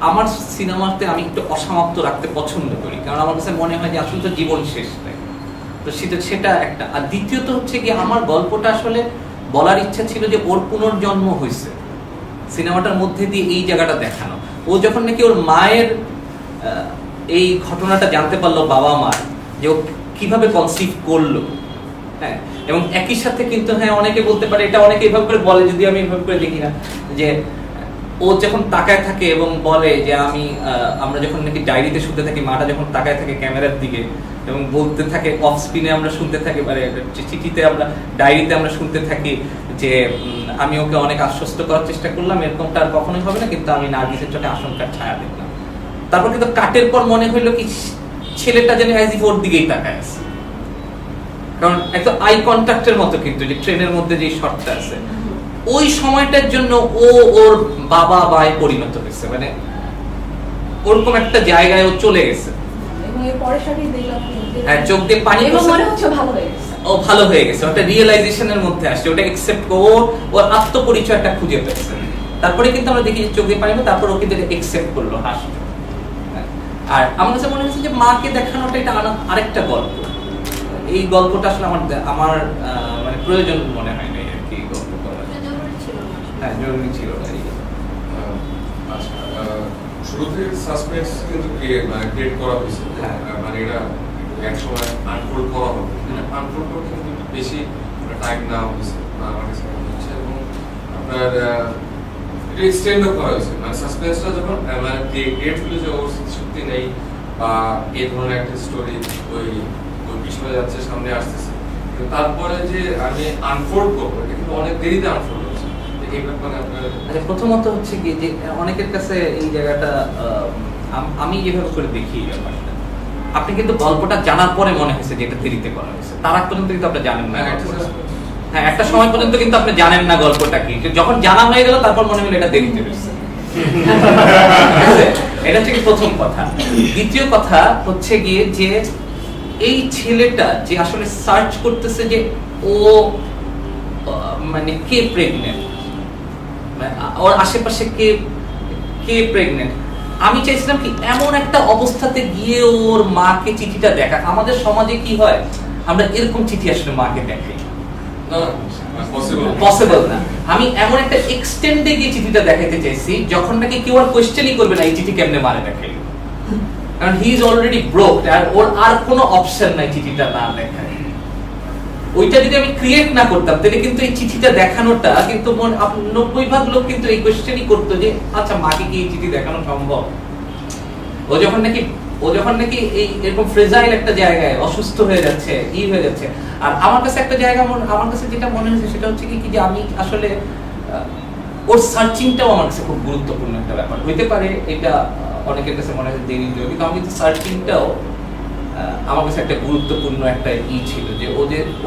আমার সিনেমাতে আমি একটু অসমাপ্ত রাখতে পছন্দ করি, কারণ আমার কাছে মনে হয় যে আসলে তো জীবন শেষ নাই, তো সেটা একটা। আর দ্বিতীয়ত হচ্ছে কি, আমার গল্পটা আসলে বলার ইচ্ছা ছিল যে ওর পুনর্জন্ম হয়েছে সিনেমাটার মধ্যে দিয়ে, এই জায়গাটা দেখানো। ও যখন নাকি ওর মায়ের এই ঘটনাটা জানতে পারলো, বাবা মার, যে ও কিভাবে কনসিভ করলো, হ্যাঁ, এবং একই সাথে কিন্তু হ্যাঁ অনেকে বলতে পারে, এটা অনেকে এভাবে করে বলে, যদি আমি এভাবে করে দেখি না, যে ও যখন তাকায় থাকে এবং বলে যে আমরা যখন নাকি ডায়েরিতে শুনতে থাকি, মাটা যখন তাকায় থাকে ক্যামেরার দিকে এবং বলতে থাকে, অফ স্ক্রিনে আমরা শুনতে থাকি, মানে চিঠিতে আমরা, ডায়েরিতে আমরা শুনতে থাকি যে আমি ওকে অনেক আশ্বস্ত করার চেষ্টা করলাম, এরকমটা আর কখনোই হবে না, কিন্তু আমি নার্গিসের চোখে আশঙ্কার ছায়া দেখলাম। তারপর কিন্তু কাটের পর মনে হইলো কি ছেলেটা যেন অ্যাজ ইফ ওর দিকেই তাকায় আছে, কারণ একটা আই কন্ট্যাক্টের মতো, কিন্তু যে ট্রেনের মধ্যে যে শটটা আছে ওই সময়টার জন্য ও ওর বাবা বায় পরিণত হয়েছে, মানে ওরকম একটা জায়গায় ও চলে গেছে। এবং এর পরের সাথেই দেখলাম হ্যাঁ, চোখ দিয়ে পানি এবং পড়ছে, মনে হচ্ছে ভালো হয়ে গেছে, ও ভালো হয়ে গেছে, ওটা রিয়েলাইজেশনের মধ্যে আসছে, ওটা একসেপ্ট ওর আত্মপরিচয়টা খুঁজে পেয়েছে। তারপরে কিন্তু আমরা দেখি চোখ দিয়ে পানি, তারপর ও কিন্তু একসেপ্ট করলো, হাসলো। আর আমার কাছে মনে হচ্ছে যে মাকে দেখানোটা এটা আরেকটা গল্প। এই গল্পটা আসলে আমার মানে প্রয়োজন মনে হয় না আর কি, গল্প করা। হ্যাঁ, জরুরি ছিল না। আচ্ছা, শুরুতে সাসপেন্স কিন্তু ক্রিয়েট করা হয়েছে, মানে এটা এক সময় আনফোল্ড করা হবে, আনফোল্ড করতে কিন্তু একটু বেশি টাইম নেওয়া হয়েছে আমার কাছে মনে হচ্ছে, এবং আপনার এটা এক্সটেন্ডও করা হয়েছে, মানে সাসপেন্সটা যখন মানে ক্রিয়েট হলো যে ওর সত্যি নেই বা এই ধরনের একটা স্টোরি ওই পিছনে যাচ্ছে, সামনে আসতেছে, তারপরে যে আমি আনফোল্ড করবো এটা কিন্তু অনেক দেরিতে আনফোল্ড হচ্ছে। এই ব্যাপারে আপনার প্রথমত হচ্ছে কি যে অনেকের কাছে এই জায়গাটা, আমি যেভাবে করে দেখি ব্যাপারটা, আপনি কিন্তু গল্পটা জানার পরে মনে হয়েছে যে এটা দেরিতে করা হয়েছে, তার আগ পর্যন্ত কিন্তু আপনি জানেন না। হ্যাঁ, একটা সময় পর্যন্ত কিন্তু আপনি জানেন না গল্পটা কি, যখন জানা হয়ে গেল তারপর মনে হলো এটা দেরিতে হয়েছে। এটা হচ্ছে প্রথম কথা। দ্বিতীয় কথা হচ্ছে গিয়ে যে এই ছেলেটা যে আসলে সার্চ করতেছে যে ও মানে কে প্রেগনেন্ট, ওর আশেপাশে কে প্রেগনেন্ট, আমি চাইছিলাম কি এমন একটা অবস্থাতে গিয়ে ওর মাকে চিঠিটা দেখা। আমাদের সমাজে কি হয়, আমরা এরকম চিঠি আসলে মাকে দেখাই পসিবল না। আমি এমন একটা এক্সটেন্ডে গিয়ে চিঠিটা দেখাইতে চাইছি যখন নাকি কেউ আর কোয়েশ্চেনই করবে না এই চিঠি কেমনে মারে দেখাই, কারণ হি ইজ অলরেডি ব্রোক, আর ওর আর কোনো অপশন নাই চিঠিটা না দেখায়। ওইটা যদি আমি ক্রিয়েট না করতাম তাহলে কিন্তু এই চিঠিটা দেখানোটা কিন্তু 90% লোক কিন্তু এই কোয়েশ্চেনই করতো যে আচ্ছা মাকে কি এই চিঠি দেখানো সম্ভব। ও যখন নাকি এই এরকম ফ্রেজাইল একটা জায়গায় অসুস্থ হয়ে যাচ্ছে, হয়ে যাচ্ছে। আর আমার কাছে একটা জায়গা, আমার কাছে যেটা মনে হয়েছে সেটা হচ্ছে কি যে আমি আসলে ওর সার্চিংটাও আমার কাছে খুব গুরুত্বপূর্ণ একটা ব্যাপার হইতে পারে। এটা অনেকের কাছে মনে হয় দেরি দিল, কিন্তু আমি কিন্তু সার্চিংটাও আমার কাছে একটা গুরুত্বপূর্ণ একটা ছিল যে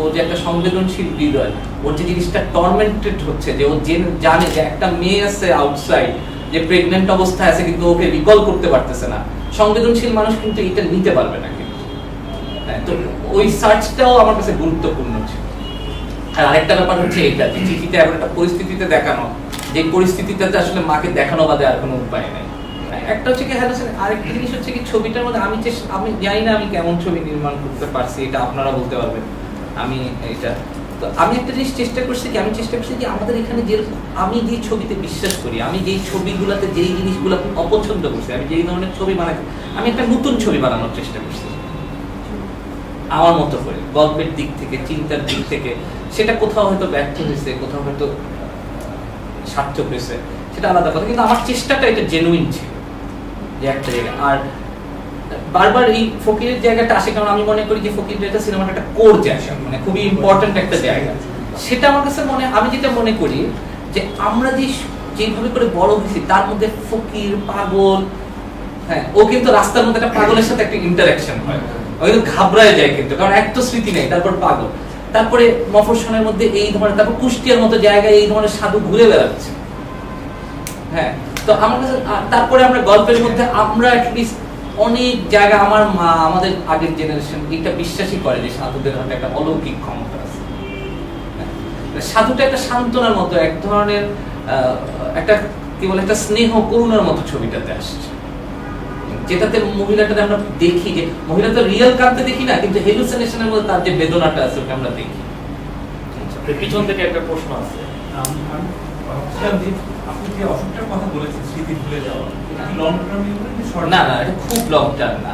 ও যে একটা সংবেদনশীল হৃদয়, ওর যে জিনিসটা টর্মেন্টেড হচ্ছে, যে ও জানে যে একটা মেয়ে আছে আউটসাইড যে প্রেগন্যান্ট অবস্থায় আছে কিন্তু ওকে রিকল করতে পারতেছে না। সংবেদনশীল মানুষ কিন্তু এটা নিতে পারবে না কিন্তু। তো ওই সার্চটাও আমার কাছে গুরুত্বপূর্ণ ছিল। আর আরেকটা ব্যাপার হচ্ছে এটা যে চিঠিতে এমন একটা পরিস্থিতিতে দেখানো, যে পরিস্থিতিটাতে আসলে মাকে দেখানো বাদে আর কোনো উপায় নেই। একটা হচ্ছে কি আরেকটা জিনিস হচ্ছে কি ছবিটার মধ্যে আমি জানি না আমি কেমন ছবি নির্মাণ করতে পারছি, এটা আপনারা বলতে পারবেন। আমি একটা জিনিস চেষ্টা করছি যে আমাদের এখানে যে আমি যে ছবিতে বিশ্বাস করি, আমি যেই ছবিগুলোতে যেই জিনিসগুলো অপছন্দ করছি, আমি যেই ধরনের ছবি বানাই, আমি একটা নতুন ছবি বানানোর চেষ্টা করছি আমার মতো করে, গল্পের দিক থেকে, চিন্তার দিক থেকে। সেটা কোথাও হয়তো ব্যর্থ হয়েছে, কোথাও হয়তো সার্থক হয়েছে, সেটা আলাদা কথা, কিন্তু আমার চেষ্টাটা এটা জেনুইন ছিল যে একটা জায়গা। আর বারবার এই ফকিরের জায়গাটা আসে কারণ আমি মনে করি যে ফকিরের জায়গা সিনেমাটা একটা কোর জায়গা, মানে খুবই ইম্পর্টেন্ট একটা জায়গা। সেটা আমার কাছে আমি যেটা মনে করি যে আমরা যেভাবে করে বড় হয়েছি তার মধ্যে ফকির, পাগল, হ্যাঁ ও কিন্তু রাস্তার মধ্যে একটা পাগলের সাথে একটা ইন্টারাকশন হয়, ও কিন্তু ঘাবড়ায় যায় কিন্তু, কারণ এক তো স্মৃতি নেই, তারপর পাগল, তারপরে মফস্বলের মধ্যে এই ধরনের, তারপর কুষ্টিয়ার মতো জায়গায় এই ধরনের সাধু ঘুরে বেড়াচ্ছে। হ্যাঁ, তো আমার কাছে তারপরে আমরা গল্পের মধ্যে আমরা অ্যাটলিস্ট অনেক জায়গা, আমার মা, আমাদের আগের জেনারেশন এটা বিশ্বাসই করে যে সাধুদের হাতে একটা অলৌকিক ক্ষমতা আছে। সাধুটা একটা সান্ত্বনার মতো, এক ধরনের একটা কি বলে একটা স্নেহ করুণার মতো ছবিটাতে আসছে, যেটাতে মহিলাটাকে আমরা দেখি যে মহিলা তো রিয়েল কাঁদতে দেখি না, কিন্তু হেলুসিনেশনের মধ্যে তার যে বেদনাটা আছে ওটা আমরা দেখি। পিছন থেকে একটা প্রশ্ন আছে, আপনি যে অসুখটার কথা বলেছেন স্মৃতি ভুলে যাওয়া, লং টার্ম না, এটা খুব লং টার্ম না,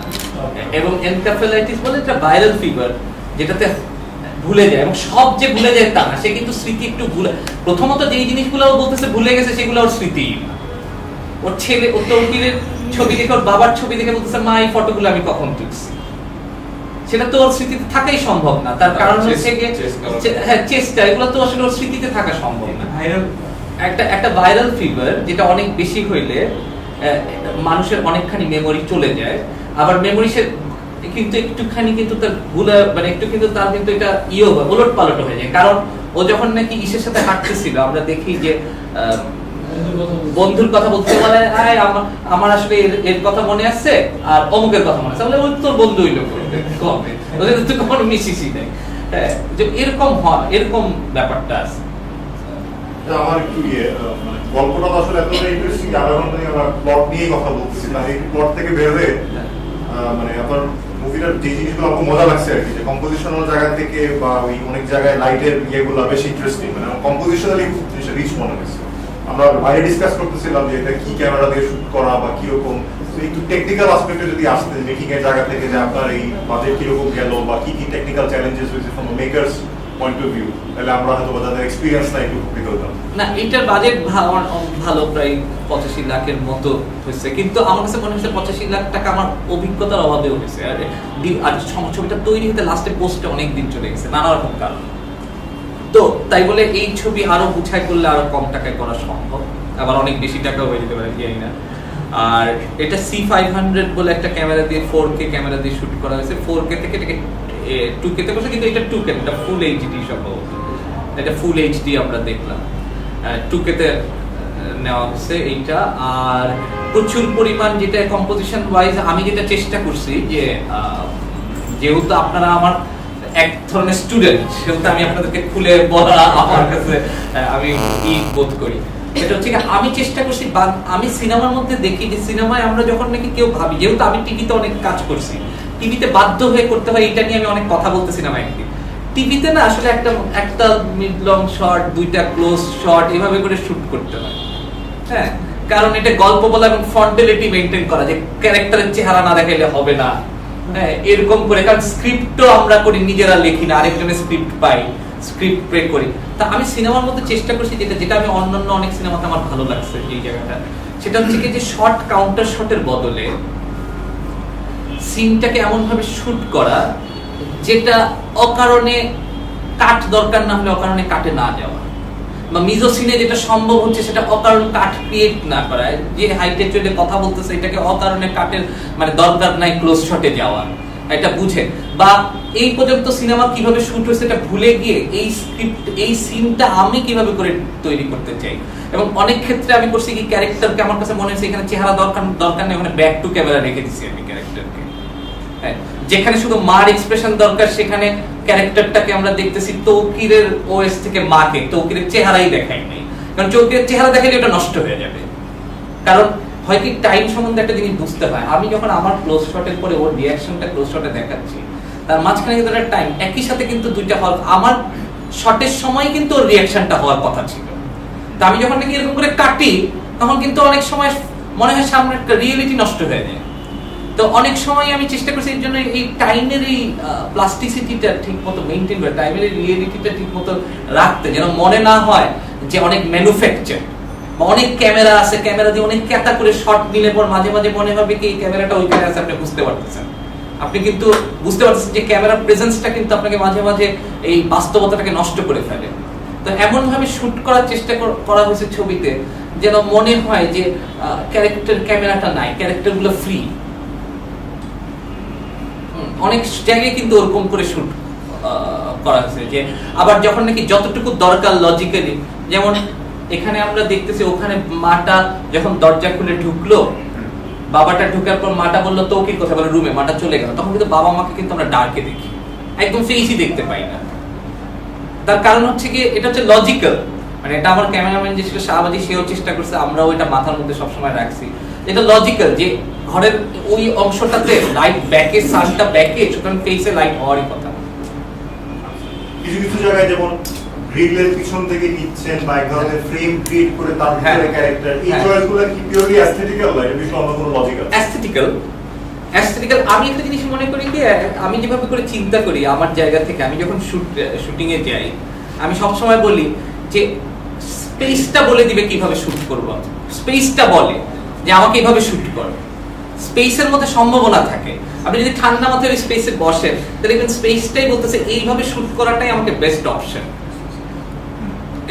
এবং এনকেফেলাইটিস বলে একটা ভাইরাল ফিভার যেটাতে ভুলে যায়, এবং সব যে ভুলে যায় তা না, সে কিন্তু স্মৃতি একটু ভুলে, প্রথমত যেই জিনিসগুলো বলতেছে ভুলে গেছে সেগুলো ওর স্মৃতি, ওর ছেলে ও তৌকিরের ছবি দেখে ওর বাবার ছবি দেখে বলতেছে মা এই ফটোগুলো আমি কখন তুলছি। সেটা তো ওর স্মৃতিতে থাকাই সম্ভব না, তার কারণ হচ্ছে হ্যাঁ চেষ্টা, এগুলো তো আসলে ওর স্মৃতিতে থাকা সম্ভব না। একটা ভাইরাল ফিভার যেটা অনেক বেশি হইলে মানুষের অনেকখানি মেমোরি চলে যায়, আবার মেমোরি সে কিন্তু একটুখানি কিন্তু তার ভুলে মানে একটু কিন্তু তার কিন্তু এটা উলট পালট হয়ে যায়। কারণ ও যখন নাকি ইসের সাথে হাঁটতেছিল আমরা দেখি যে বন্ধুর কথা বলতে বলে আমার আসলে এর কথা মনে আছে আর অমুকের কথা মনে আছে, বলে ওই তোর বন্ধু হইলো কবে, ওদের তো কোনো মিশিসই নাই। হ্যাঁ, যে এরকম হয়, এরকম ব্যাপারটা আছে। আমার একটু মানে গল্পটা আসলে এতটা ইন্টারেস্টিং, আধা ঘন্টা আমরা প্লট নিয়ে কথা বলতেছি, তাই এই প্লট থেকে বের হয়ে মানে আপনার মুভিটার যে জিনিসগুলো আমার মজা লাগছে আর কি, যে কম্পোজিশনাল জায়গা থেকে বা ওই অনেক জায়গায় লাইটের ইয়েগুলো বেশি ইন্টারেস্টিং, মানে কম্পোজিশনালি জিনিসটা রিচ মনে হয়েছে। আমরা বাইরে ডিসকাস করতেছিলাম যে এটা কি ক্যামেরা দিয়ে শুট করা বা কিরকম, একটু টেকনিক্যাল আসপেক্টে যদি আসতে মেকিং এর জায়গা থেকে যে আপনার এই বাজেট কিরকম গেল বা কি কি টেকনিক্যাল চ্যালেঞ্জেস হয়েছে from makers point of view, তাহলে আমরা হয়তো যাদের এক্সপেরিয়েন্স নাই একটু উপকৃত হতাম। না, এটার বাজেট ভালো, প্রায় 85 লাখের মতো হয়েছে, কিন্তু আমার কাছে মনে হচ্ছে 85 লাখ টাকা আমার অভিজ্ঞতার অভাবে হয়েছে। আর ছবিটা তৈরি হতে লাস্টে পোস্টে অনেক দিন চলে গেছে নানা রকম কারণ। তো তাই বলে এই ছবি আরো গুছাই করলে আরো কম টাকায় করা সম্ভব, আবার অনেক বেশি টাকা হয়ে যেতে পারে জানি না। আর এটা C500 বলে একটা ক্যামেরা দিয়ে 4K ক্যামেরা দিয়ে শুট করা হয়েছে। 4K থেকে 2K তে করছে, কিন্তু এটা 2K এটা ফুল এইচডি সম্ভবত, এটা ফুল এইচডি আমরা দেখলাম। 2K তে নেওয়া হচ্ছে এইটা। আর প্রচুর পরিমাণ যেটা কম্পোজিশন ওয়াইজ আমি যেটা চেষ্টা করছি যে যেহেতু আপনারা আমার এক ধরনের স্টুডেন্ট, সেহেতু আমি আপনাদেরকে খুলে বলা আমার কাছে আমি বোধ করি। এটা হচ্ছে আমি চেষ্টা করছি, আমি সিনেমার মধ্যে দেখি যে সিনেমায় আমরা যখন নাকি কেউ ভাবি, যেহেতু আমি টিভিতে অনেক কাজ করছি, টিভিতে বাধ্য হয়ে করতে হয়, এটা নিয়ে আমি অনেক কথা বলতে সিনেমা একদিন। টিভিতে না আসলে একটা মিড লং শট, দুইটা ক্লোজ শট এভাবে করে শুট করতে হয়। হ্যাঁ, কারণ এটা গল্প বলা এবং ফন্টেলিটি মেইনটেইন করা, যে ক্যারেক্টারের চেহারা না দেখাইলে হবে না। হ্যাঁ, এরকম করে, কারণ স্ক্রিপ্টও আমরা করি নিজেরা, লিখি না, আরেকজনের স্ক্রিপ্ট পাই, স্ক্রিপ্ট প্রে করি। তা আমি সিনেমার মধ্যে চেষ্টা করছি যেটা আমি অন্যান্য অনেক সিনেমাতে আমার ভালো লাগছে এই জায়গাটা, সেটা হচ্ছে কি যে শর্ট কাউন্টার শটের বদলে সিনটাকে এমন ভাবে শুট করা যেটা অকারণে কাট দরকার না হলে অকারণে কাটে না যাওয়া, বা মিজো সিনে যেটা সম্ভব হচ্ছে সেটা অকারণ কাট ক্রিয়েট না করা, যে হাইটে চলে কথা বলতেছে এটাকে অকারণে কাটের মানে দরকার নাই ক্লোজ শটে যাওয়া, এটা বুঝে। বা এই পর্যন্ত সিনেমা কিভাবে শুট হয়েছে এটা ভুলে গিয়ে এই স্ক্রিপ্ট এই সিনটা আমি কিভাবে করে তৈরি করতে চাই। এবং অনেক ক্ষেত্রে আমি করছি কি ক্যারেক্টারকে, আমার কাছে মনে হচ্ছে এখানে চেহারা দরকার নেই, ওখানে ব্যাক টু ক্যামেরা রেখে দিচ্ছি আমি ক্যারেক্টারকে। হ্যাঁ, যেখানে শুধু মার এক্সপ্রেশন দরকার সেখানে ক্যারেক্টারটাকে আমরা দেখতেছি তৌকিরের ওএস থেকে মাকে, তৌকিরের চেহারাই দেখাই নাই, কারণ তৌকিরের চেহারা দেখাইলে ওটা নষ্ট হয়ে যাবে। কারণ হয় কি টাইম সম্বন্ধে একটা জিনিস বুঝতে হয়, আমি যখন আমার ক্লোজ শটের পরে ওর রিঅ্যাকশনটা ক্লোজ শটে দেখাচ্ছি, তার মাঝখানে কিন্তু একটা টাইম, একই সাথে কিন্তু দুইটা হল, আমার শটের সময় কিন্তু ওর রিঅ্যাকশনটা হওয়ার কথা ছিল। তা আমি যখন নাকি এরকম করে কাটি তখন কিন্তু অনেক সময় মনে হয় সামনে একটা রিয়েলিটি নষ্ট হয়ে যায়। তো অনেক সময় আমি চেষ্টা করছি এর জন্য এই টাইমের এই প্লাস্টিসিটিটা ঠিক মতো মেইনটেইন করে, টাইমের এই রিয়েলিটিটা ঠিক মতো রাখতে, যেন মনে না হয় যে অনেক ম্যানুফ্যাকচার বা অনেক ক্যামেরা আছে, ক্যামেরা দিয়ে অনেক ক্যাতা করে শট নিলে পর মাঝে মাঝে মনে হবে কি এই ক্যামেরাটা ওইখানে আছে, আপনি বুঝতে পারতেছেন, আপনি কিন্তু বুঝতে পারতেছেন যে ক্যামেরার প্রেজেন্সটা কিন্তু আপনাকে মাঝে মাঝে এই বাস্তবতাটাকে নষ্ট করে ফেলে। তো এমন ভাবে শুট করার চেষ্টা করা হয়েছে ছবিতে যেন মনে হয় যে ক্যামেরাটা নাই, ক্যারেক্টারগুলো ফ্রি। অনেক জায়গায় কিন্তু ওরকম করে শুট করা হয়েছে যে আবার যখন নাকি যতটুকু দরকার লজিক্যালি, যেমন এখানে আমরা দেখতেছি ওখানে মাটা যখন দরজা খুলে ঢুকলো, বাবাটা ঢুকার পর মাটা বললো তৌকির কথা বলে রুমে, মাটা চলে গেল, তখন কিন্তু বাবা মাকে কিন্তু আমরা ডার্কে দেখি, একদম ফেসই দেখতে পাই না। তার কারণ হচ্ছে কি এটা হচ্ছে লজিক্যাল, মানে এটা আমার ক্যামেরাম্যান যে ছিল শাহবাজি, সেও চেষ্টা করছে, আমরাও এটা মাথার মধ্যে সবসময় রাখছি, এটা লজিক্যাল যে ঘরের ওই অংশটাতে লাইট ব্যাকে, সানটা ব্যাকে, সুতরাং ফেসে লাইট হওয়ারই কথা। কিছু কিছু জায়গায় যেমন গ্রিলের পিছন থেকে নিচ্ছেন বা এক ধরনের ফ্রেম ক্রিয়েট করে তার ভিতরে ক্যারেক্টার, এই চয়েসগুলো কি পিওরলি অ্যাস্থেটিক্যাল না, এটা বিষয়ে অন্য কোনো লজিক্যাল? অ্যাস্থেটিক্যাল আমি একটা জিনিস মনে করি কি, আমি যেভাবে করে চিন্তা করি আমার জায়গা থেকে, আমি যখন শুটিং এ যাই আমি সবসময় বলি যে স্পেসটা বলে দিবে কিভাবে শুট করব, স্পেসটা বলে যে আমাকে এইভাবে শুট কর, স্পেসের মধ্যে সম্ভাবনা থাকে। আপনি যদি ঠান্ডা মাথায় ওই স্পেসে বসেন তাহলে দেখবেন স্পেসটাই বলতেছে এইভাবে শুট করাটাই আমাকে বেস্ট অপশন,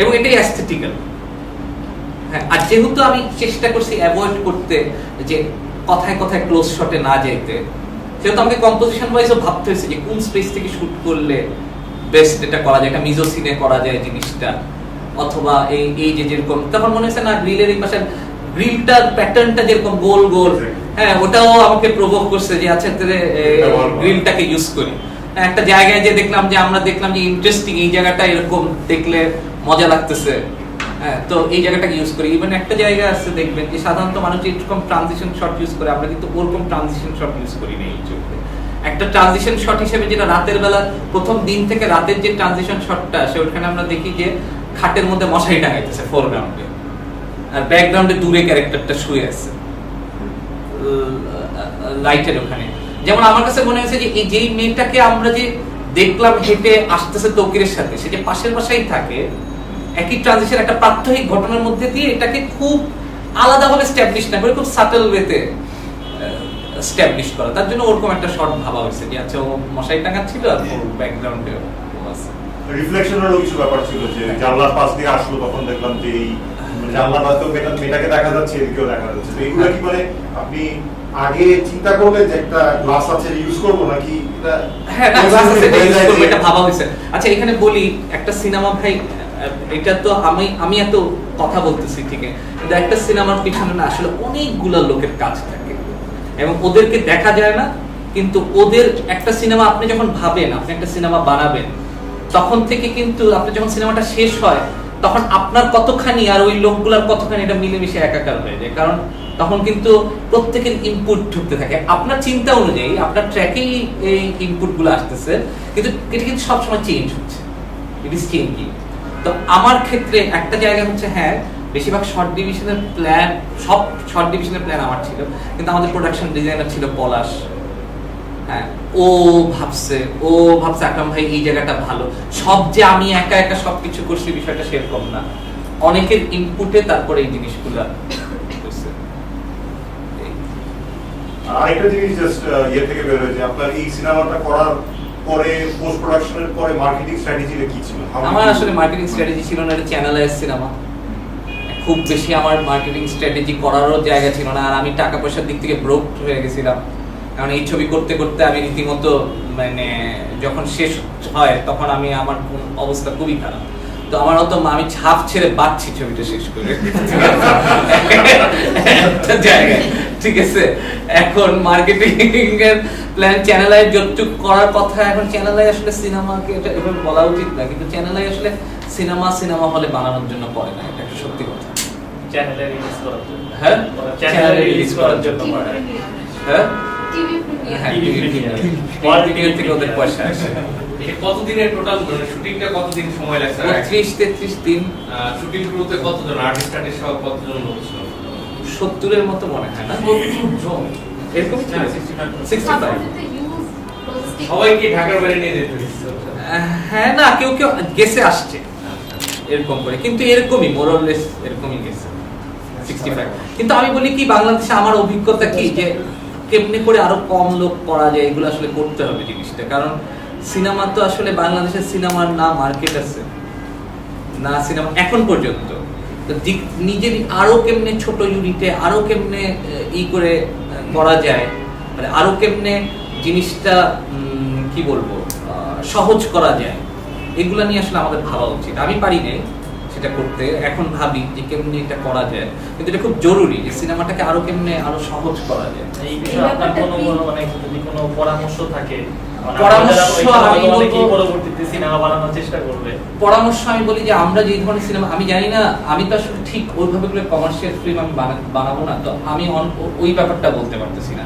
এবং এটাই অ্যাস্থেটিক্যাল। হ্যাঁ, আর যেহেতু আমি চেষ্টা করছি অ্যাভয়েড করতে যে কথায় কথায় ক্লোজ শটে না যেতে, সেহেতু আমাকে কম্পোজিশন ওয়াইজও ভাবতে হয়েছে যে কোন স্পেস থেকে শুট করলে বেস্ট এটা করা যায়, এটা মিজো সিনে করা যায় জিনিসটা, অথবা এই যে যেরকম তখন মনে হচ্ছে না গ্রিলের এই পাশে গ্রিলটার প্যাটার্নটা যেরকম গোল গোল, হ্যাঁ ওটাও আমাকে প্রভোক করছে যে আচ্ছা গ্রিলটাকে ইউজ করি। একটা জায়গায় যে দেখলাম যে আমরা দেখলাম যে ইন্টারেস্টিং, এই জায়গাটা এরকম দেখলে মজা লাগতেছে, হ্যাঁ তো এই জায়গাটাকে ইউজ করি। ইভেন একটা জায়গা আছে দেখবেন যে সাধারণত মানুষ এরকম ট্রানজিশন শট ইউজ করে, আমরা কিন্তু ওরকম ট্রানজিশন শট ইউজ করি না এই ছবিতে। একটা ট্রানজিশন শট হিসেবে যেটা রাতের বেলা প্রথম দিন থেকে রাতের যে ট্রানজিশন শটটা আসে, ওখানে আমরা দেখি যে খাটের মধ্যে মশারি টাঙাইতেছে ফোরগ্রাউন্ডে, আর ব্যাকগ্রাউন্ডে দূরে ক্যারেক্টারটা শুয়ে আছে লাইটের ওখানে। যেমন আমার কাছে মনে হয়েছে যে এই যেই মেয়েটাকে আমরা যে দেখলাম হেঁটে আসতেছে তৌকিরের সাথে, সে যে পাশের বাসায় থাকে, একই ট্রানজিশন একটা প্রাত্যহিক ঘটনার মধ্যে দিয়ে এটাকে খুব আলাদাভাবে স্ট্যাবলিশ না করে খুব সাটল ওয়েতে স্ট্যাবলিশ করা, তার জন্য ওরকম একটা শট ভাবা হয়েছে যে আচ্ছা ও মশারি টাঙাচ্ছিল আর ওর ব্যাকগ্রাউন্ডে আছে। রিফ্লেকশনেরও কিছু ব্যাপার ছিল যে জানলার পাশ দিয়ে আসলো, তখন দেখলাম যে এই জানলার মাধ্যমে মেয়েটাকে দেখা যাচ্ছে, এদিকেও দেখা যাচ্ছে। তো এইগুলো কি মানে আপনি আগে চিন্তা করলেন যে একটা গ্লাস আছে ইউজ করব নাকি এটা? হ্যাঁ না, গ্লাস আছে এটা ইউজ করব, এটা ভাবা হয়েছে। আচ্ছা এখানে বলি একটা সিনেমা ভাই, এটা তো আমি এত কথা বলতেছি ঠিক আছে, কিন্তু একটা সিনেমার পিছনে না আসলে অনেকগুলা লোকের কাজ থাকে এবং ওদেরকে দেখা যায় না, কিন্তু ওদের একটা সিনেমা আপনি যখন ভাবেন আপনি একটা সিনেমা বানাবেন, তখন থেকে কিন্তু আপনি যখন সিনেমাটা শেষ হয় তখন আপনার কতখানি আর ওই লোকগুলার কতখানি এটা মিলেমিশে একাকার হয়ে যায়, কারণ তখন কিন্তু প্রত্যেকের ইনপুট ঢুকতে থাকে আপনার চিন্তা অনুযায়ী, আপনার ট্র্যাকেই এই ইনপুটগুলো আসতেছে, কিন্তু এটা কিন্তু সবসময় চেঞ্জ হচ্ছে, ইট ইজ চেঞ্জিং। তো আমার ক্ষেত্রে একটা জায়গা হচ্ছে হ্যাঁ বেশিরভাগ শর্ট ডিভিশনের প্ল্যান, সব শর্ট ডিভিশনের প্ল্যান আমার ছিল, কিন্তু আমাদের প্রোডাকশন ডিজাইনার ছিল পলাশ। হ্যাঁ ও ভাবছে আকরাম ভাই এই জায়গাটা ভালো, সব যে আমি একা একা সবকিছু করছি বিষয়টা সেরকম না, অনেকের ইনপুটে তারপরে এই জিনিসগুলো হচ্ছে। আরেকটা জিনিস জাস্ট ইয়ে থেকে বের হয়েছে, আপনার এই সিনেমাটা করার পরে পোস্ট প্রোডাকশনের পরে মার্কেটিং স্ট্র্যাটেজিটা কি ছিল? আমার আসলে মার্কেটিং স্ট্র্যাটেজি ছিল না, এটা চ্যানেলাইজ সিনেমা, খুব বেশি আমার মার্কেটিং স্ট্র্যাটেজি করারও জায়গা ছিল না, আর আমি টাকা পয়সার দিক থেকে ব্রোক হয়ে গেছিলাম, কারণ এই ছবি করতে করতে আমি রীতিমতো মানে যখন শেষ হয় তখন আমি আমার অবস্থা খুবই খারাপ, তো আমার হয়তো আমি ছাপ ছেড়ে বাঁচছি ছবিটা শেষ করে একটা জায়গায়, ঠিক আছে। এখন মার্কেটিং এর প্ল্যান চ্যানেলাইজ যতটুকু করার কথা, এখন চ্যানেলাই আসলে সিনেমাকে এটা এভাবে বলা উচিত না, কিন্তু চ্যানেলাই আসলে সিনেমা হলে বানানোর জন্য করে না, এটা একটা সত্যি কথা। চ্যানেলে রিলিজ করার জন্য, হ্যাঁ চ্যানেলে রিলিজ করার জন্য করে, হ্যাঁ টিভি প্রিমিয়ার থেকে ওদের পয়সা আসে। কতদিনের টোটাল শুটিংটা কতদিন সময় লাগছে? 33 দিন। শুটিং শুরুতে কতজন আর্টিস্ট সহ কতজন লোক ছিল? 70 এর মতো মনে হয় না, এরকমই ছিল 65। সবাই কি ঢাকার বাইরে নিয়ে যেতে হয়েছে? হ্যাঁ না, কেউ গেছে আসছে এরকম করে, কিন্তু এরকমই মোরলেস এরকমই গেছে 65। কিন্তু আমি বলি কি, বাংলাদেশে আমার অভিজ্ঞতা কি যে কেমনে করে আরো কম লোক করা যায়, এগুলো আসলে করতে হবে জিনিসটা, কারণ সিনেমা তো আসলে বাংলাদেশের সিনেমার না মার্কেট আছে না সিনেমা এখন পর্যন্ত, তো নিজের আরো কেমনে ছোট ইউনিটে আরো কেমনে করে করা যায়, মানে আরো কেমনে জিনিসটা কি বলবো সহজ করা যায়, এগুলা নিয়ে আসলে আমাদের ভাবা উচিত। আমি পারি নাই সেটা করতে, এখন ভাবি যে কেমনে এটা করা যায়, কিন্তু এটা খুব জরুরি যে সিনেমাটাকে আরো কেমনে আরো সহজ করা যায়। এই বিষয়ে আপনার কোনো মানে যদি কোনো পরামর্শ থাকে, পরবর্তীতে সিনেমা বানানোর চেষ্টা করবে, পরামর্শ আমি বলি যে আমরা যে ধরনের সিনেমা, আমি জানি না, আমি তো আসলে ঠিক ওইভাবে করে কমার্শিয়াল ফিল্ম আমি বানাবো না, তো আমি ওই ব্যাপারটা বলতে পারতেছি না।